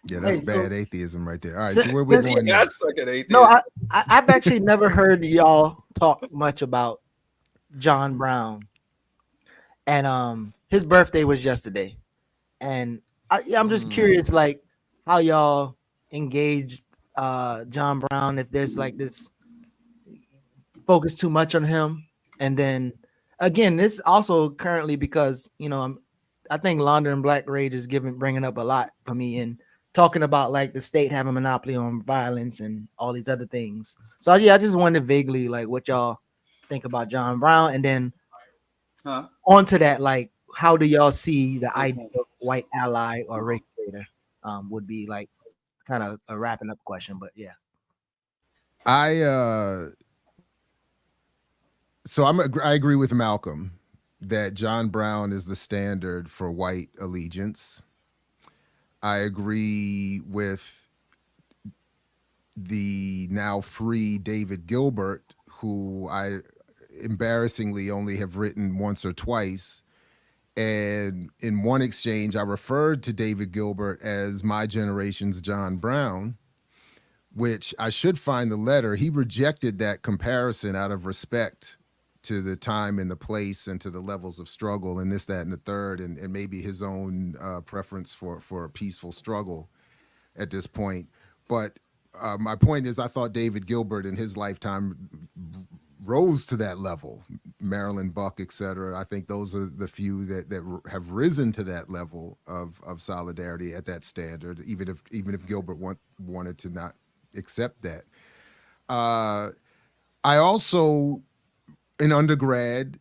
Yeah, that's bad atheism right there. All right, so where we going next? No, I've actually never heard y'all talk much about John Brown, and his birthday was yesterday. And I'm just curious, like, how y'all engaged John Brown, if there's like this focus too much on him. And then again, this also currently because, I think Launder and Black Rage is bringing up a lot for me in talking about like the state having a monopoly on violence and all these other things. So I just wondered vaguely like what y'all think about John Brown. And then onto that, like, how do y'all see the idea of white ally or race trader? Would be like kind of a wrapping up question, but yeah. So I agree with Malcolm that John Brown is the standard for white allegiance. I agree with the now free David Gilbert, who I embarrassingly only have written once or twice. And in one exchange, I referred to David Gilbert as my generation's John Brown, which I should find the letter. He rejected that comparison out of respect to the time and the place and to the levels of struggle and this, that, and the third, and maybe his own preference for a peaceful struggle at this point. But my point is, I thought David Gilbert in his lifetime rose to that level. Marilyn Buck, et cetera. I think those are the few that have risen to that level of solidarity at that standard, even if Gilbert wanted to not accept that. I also, in undergrad,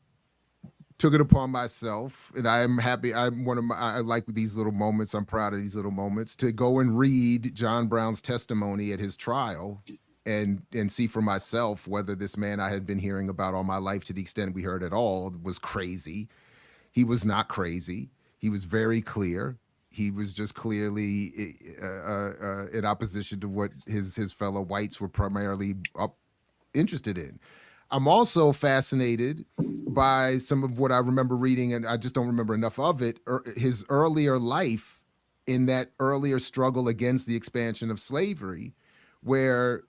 took it upon myself, and I'm happy. I like these little moments. I'm proud of these little moments to go and read John Brown's testimony at his trial and see for myself whether this man I had been hearing about all my life, to the extent we heard at all, was crazy. He was not crazy. He was very clear. He was just clearly in opposition to what his fellow whites were primarily interested in. I'm also fascinated by some of what I remember reading, and I just don't remember enough of it, his earlier life in that earlier struggle against the expansion of slavery, where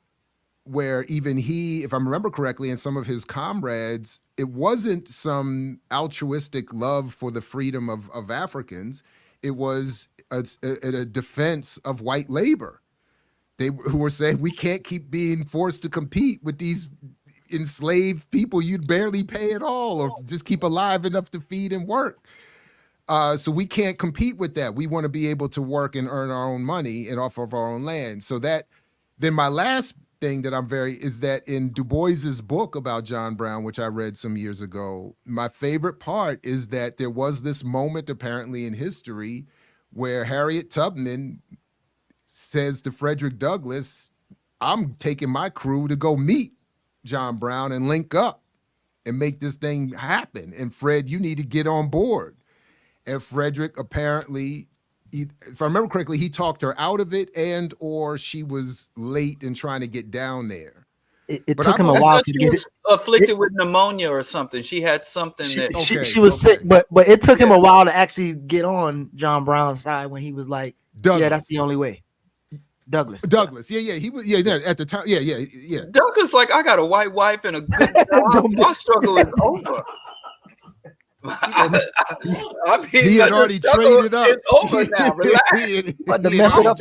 even he, if I remember correctly, and some of his comrades, it wasn't some altruistic love for the freedom of Africans. It was a defense of white labor. Who were saying, we can't keep being forced to compete with these enslaved people you'd barely pay at all, or just keep alive enough to feed and work. So we can't compete with that. We want to be able to work and earn our own money and off of our own land. So that, then my last thing that is that in Du Bois's book about John Brown, which I read some years ago, my favorite part is that there was this moment apparently in history where Harriet Tubman says to Frederick Douglass, I'm taking my crew to go meet John Brown and link up and make this thing happen. And Fred, you need to get on board. And Frederick apparently, if I remember correctly, he talked her out of it, or she was late in trying to get down there. It took him a while to get it. Afflicted with pneumonia or something. She had something she was sick, but it took him a while to actually get on John Brown's side when he was like, Douglas. Yeah, that's the only way. Douglas, yeah, he was, at the time, yeah. Douglas, like, I got a white wife and a good job. My struggle is over. I mean, he had already traded up. It's over now. Relax. But to mess it up,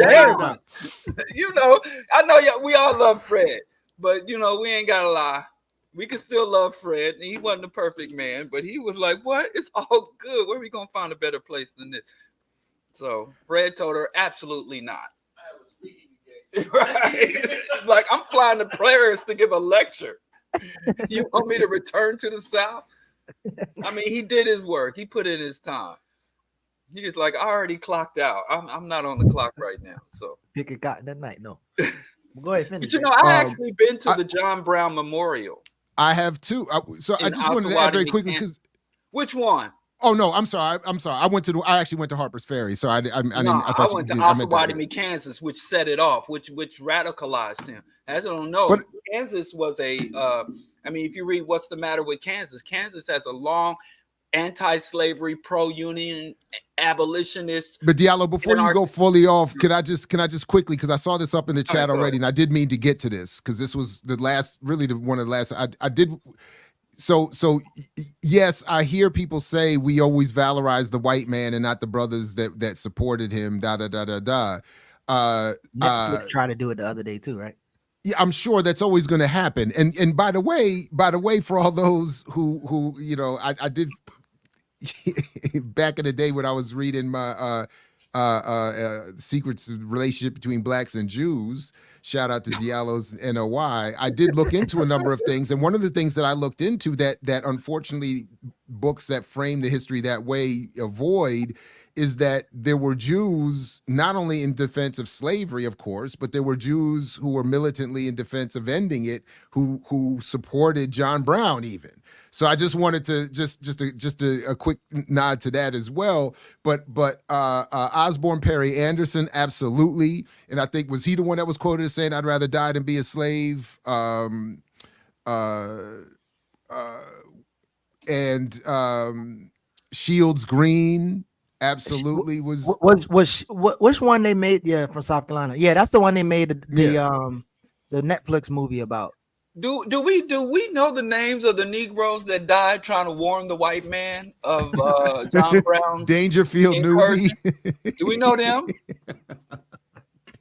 I know we all love Fred, but we ain't gotta lie. We can still love Fred. He wasn't the perfect man, but he was like, "What? It's all good. Where are we gonna find a better place than this?" So Fred told her, "Absolutely not." Right? Like, I'm flying to Paris to give a lecture. You want me to return to the South? I mean, he did his work. He put in his time. He was like, I already clocked out. I'm not on the clock right now. So pick a cotton that night. No. Go ahead, finish. But I actually been to the John Brown Memorial. I have too. So I just wanted to add very quickly, because which one? Oh no, I'm sorry. I actually went to Harper's Ferry, so I went to Osawatomie, Kansas, which set it off, which radicalized him. As I don't know, but Kansas was if you read What's the Matter with Kansas, Kansas has a long anti-slavery, pro-union, abolitionist. But Diallo, before you go fully off, can I just quickly, because I saw this up in the chat already, and I did mean to get to this, because this was one of the last. I did. So yes, I hear people say we always valorize the white man and not the brothers that supported him. Netflix tried to do it the other day too, right? Yeah, I'm sure that's always going to happen. And by the way, for all those who I did back in the day when I was reading my Secrets of Relationship Between Blacks and Jews. Shout out to Diallo's NOI. I did look into a number of things, and one of the things that I looked into that unfortunately books that frame the history that way avoid is that there were Jews not only in defense of slavery, of course, but there were Jews who were militantly in defense of ending it, who supported John Brown even. So I just wanted to just a quick nod to that as well. But Osborne Perry Anderson, absolutely, and I think was he the one that was quoted as saying, "I'd rather die than be a slave." Shields Green. Absolutely was which one they made? Yeah, from South Carolina. Yeah, that's the one they made the Netflix movie about. Do we know the names of the Negroes that died trying to warn the white man of John Brown's Dangerfield Newby? Do we know them?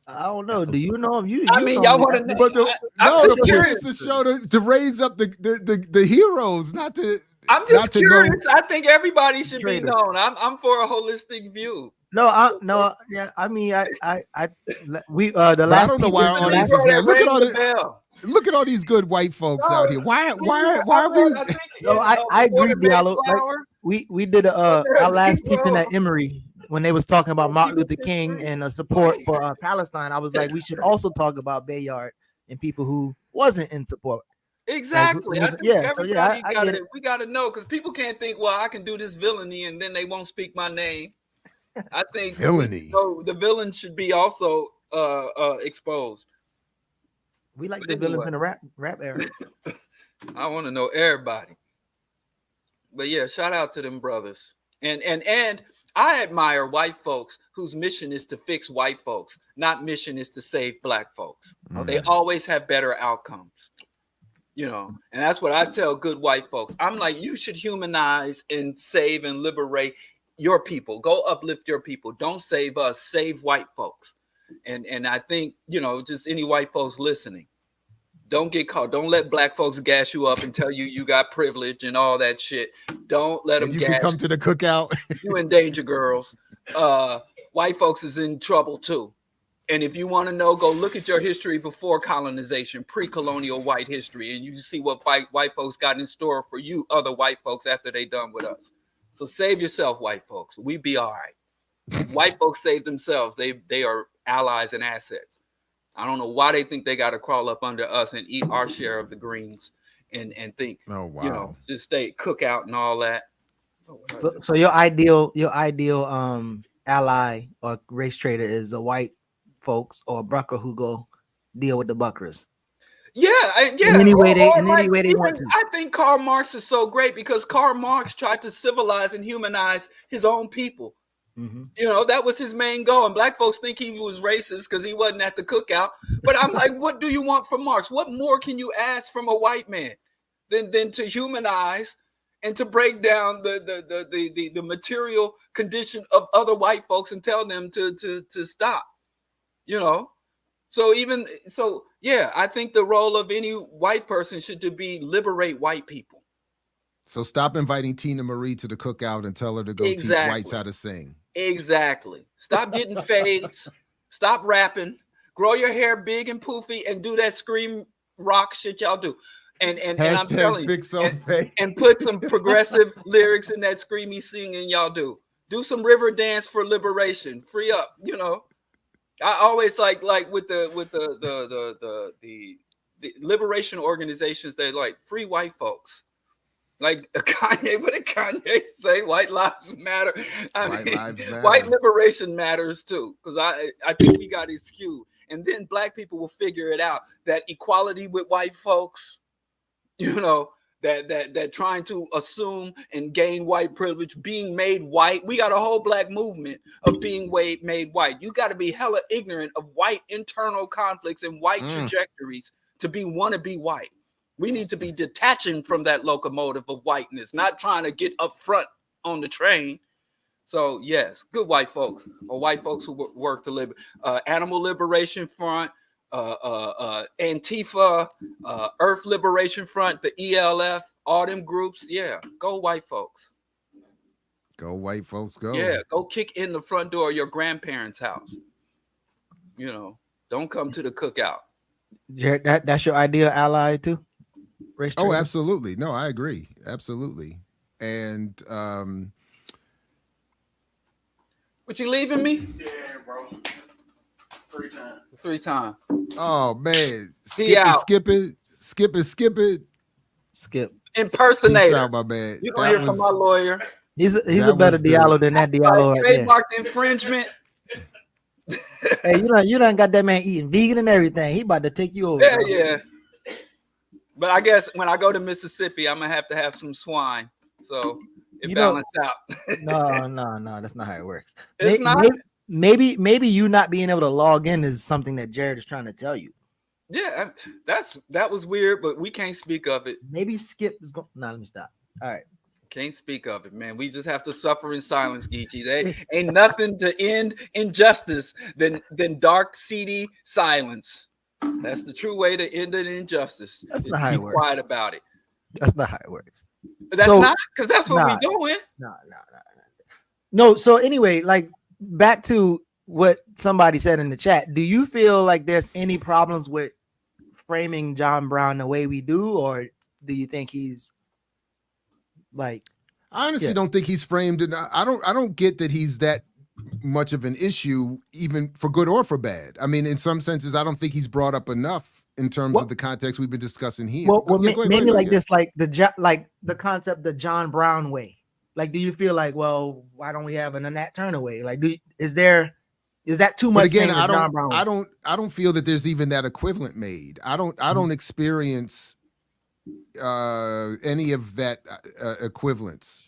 I don't know. Do you know them? I mean, y'all want to? But the point is to show to raise up the heroes, not to. I'm just curious. I think everybody should be known. I'm for a holistic view. No. Yeah, I mean, the last. I don't know why our audience is mad. Look at all these good white folks out here. Why are we? No, I agree, Diallo. Like, we did our last teaching at Emory when they was talking about Martin Luther King and support for Palestine. I was like, we should also talk about Bayard and people who wasn't in support. Exactly. Like, we got to know, because people can't think, well, I can do this villainy and then they won't speak my name. I think villainy. So the villain should be also exposed. We like the villains in the rap era. I want to know everybody. But yeah, shout out to them brothers. And I admire white folks whose mission is to fix white folks, not mission is to save black folks. Mm-hmm. They always have better outcomes. You know, and that's what I tell good white folks. I'm like, you should humanize and save and liberate your people. Go uplift your people. Don't save us, save white folks. And I think, you know, just any white folks listening, don't get caught. Don't let black folks gas you up and tell you got privilege and all that shit. Don't let them you gas can come to the cookout. You in danger, girls. White folks is in trouble too. And if you want to know, go look at your history before colonization, pre-colonial white history, and you see what white folks got in store for you, other white folks, after they done with us. So save yourself, white folks. We be all right. If white folks save themselves, they are allies and assets. I don't know why they think they got to crawl up under us and eat our share of the greens and think, oh wow, you know, just stay cookout and all that. So your ideal ally or race trader is a white folks or a bucker who go deal with the buckers. Yeah. In any way they want to. I think Karl Marx is so great because Karl Marx tried to civilize and humanize his own people. Mm-hmm. You know, that was his main goal. And black folks think he was racist because he wasn't at the cookout. But I'm like, what do you want from Marx? What more can you ask from a white man than to humanize and to break down the material condition of other white folks and tell them to stop? You know, yeah, I think the role of any white person should be liberate white people. So stop inviting Tina Marie to the cookout and tell her to go teach whites how to sing. Exactly. Stop getting fades. Stop rapping. Grow your hair big and poofy and do that scream rock shit y'all do. And I'm telling you, and put some progressive lyrics in that screamy singing y'all do. Do some river dance for liberation. Free up, you know. I always like with the liberation organizations, they like free white folks. Like Kanye, what did Kanye say? White lives matter. White liberation matters too, because I think he got his cue. And then black people will figure it out that equality with white folks, you know, that trying to assume and gain white privilege, being made white. We got a whole black movement of being made white. You got to be hella ignorant of white internal conflicts and white trajectories to want to be white. We need to be detaching from that locomotive of whiteness, not trying to get up front on the train. So yes, good white folks, or white folks who work to live. Animal Liberation Front, Antifa, Earth Liberation Front, the ELF, all them groups. Yeah, go white folks. Go white folks, go. Yeah, go kick in the front door of your grandparents' house. You know, don't come to the cookout. Jared, that's your ideal ally too? Oh, absolutely. No, I agree. Absolutely. and What, you leaving me? Yeah, bro. 3 times. 3 times. oh man, He out. skip it. Skip. Impersonator. Peace out, my man. You gonna hear from my lawyer. He's a That better was the- Diallo than that Diallo right there. Trademark infringement. Hey, you done got that man eating vegan and everything. He about to take you over. Yeah, bro. yeah. But I guess when I go to Mississippi, I'm gonna have some swine. So it balance out. No, that's not how it works. It's not. Maybe you not being able to log in is something that Jared is trying to tell you. Yeah, that was weird, but we can't speak of it. Maybe Skip is going. No, let me stop. All right. Can't speak of it, man. We just have to suffer in silence, Geechee. They ain't nothing to end injustice than dark, seedy silence. That's the true way to end an injustice. That's not how it works. Quiet about it. That's not how it works. That's not, because that's what we doing. No. So anyway, like back to what somebody said in the chat. Do you feel like there's any problems with framing John Brown the way we do, or do you think he's like? I honestly don't think he's framed, and I don't get that he's that much of an issue, even for good or for bad. I mean, in some senses, I don't think he's brought up enough in terms of the context we've been discussing here. Maybe like this, like the concept, the John Brown way. Like, do you feel like, well, why don't we have an Nat Turner way? Like, is that too much? But again, I don't feel that there's even that equivalent made. I don't experience any of that equivalence.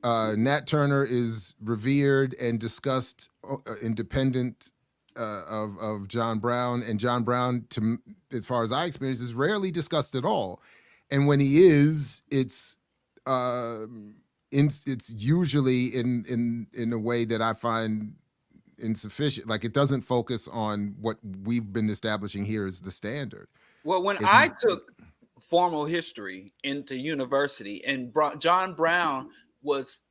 Nat Turner is revered and discussed independent of John Brown, and John Brown, as far as I experience, is rarely discussed at all. And when he is, it's usually in a way that I find insufficient. Like, it doesn't focus on what we've been establishing here as the standard. Well, when I took formal history into university, and John Brown was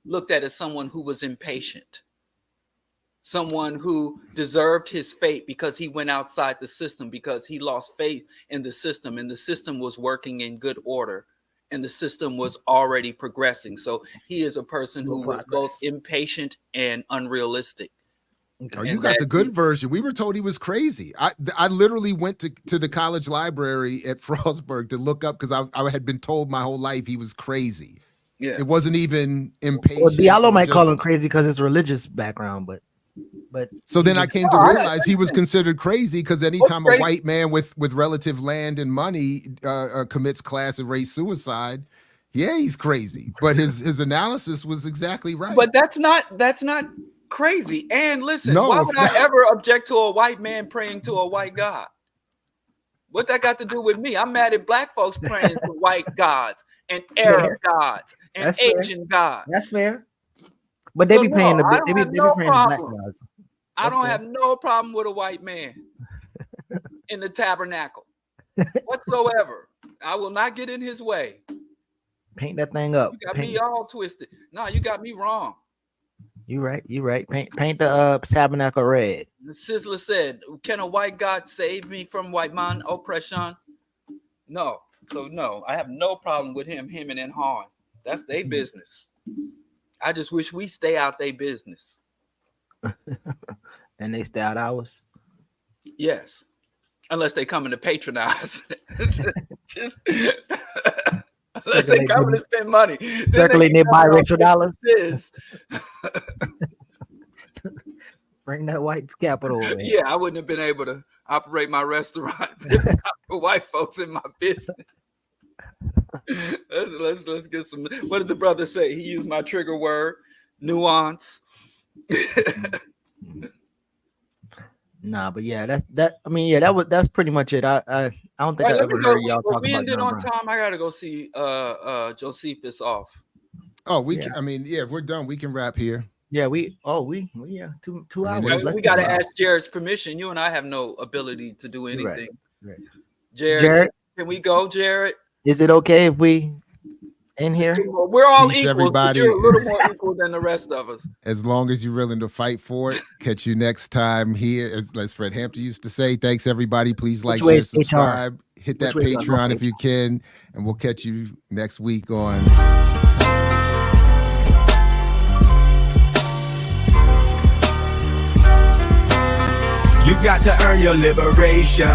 looked at as someone who was impatient, someone who deserved his fate because he went outside the system, because he lost faith in the system, and the system was working in good order, and the system was already progressing. So he is a person who was both impatient and unrealistic. Oh, you got the good version. We were told he was crazy. I literally went to the college library at Frostburg to look up, because I had been told my whole life he was crazy. Yeah, it wasn't even impatient. Well, Diallo might call him crazy because it's religious background, but so then I came to realize he was considered crazy, because anytime a white man with relative land and money commits class and race suicide, yeah, he's crazy. But his analysis was exactly right. But that's not crazy. And listen, why would I ever object to a white man praying to a white God? What that got to do with me? I'm mad at black folks praying to white gods and Arab gods and Asian gods. That's fair. But they be paying the they be paying the black guys. I don't have no problem with a white man in the tabernacle whatsoever. I will not get in his way. Paint that thing up. You got me all twisted. No, you got me wrong. You right. Paint the tabernacle red. The Sizzler said, "Can a white God save me from white man oppression?" No. So no, I have no problem with him and Han. That's their business. I just wish we stay out their business. And they stay out ours? Yes. Unless they come in to patronize. Just unless they come to spend money. Circulating their biracial dollars. Bring that white capital over. Yeah, I wouldn't have been able to operate my restaurant if not for white folks in my business. Let's get some. What did the brother say? He used my trigger word, nuance. Nah, but yeah, that's pretty much it. I don't think I ever heard y'all talk about. We ended on time. I gotta go see Josephus off. Oh, can. I mean, yeah, if we're done, we can wrap here. Yeah, we 2 hours. We gotta ask Jared's permission. You and I have no ability to do anything. Right. Jared, can we go, Jared? Is it okay if we in here. We're all Peace, equal, but everybody. you're a little more equal than the rest of us. As long as you're willing to fight for it. Catch you next time here. As Fred Hampton used to say, thanks, everybody. Please like, way share, is HR? subscribe. Hit that Which way is Patreon if you can. And we'll catch you next week on... You got to earn your liberation.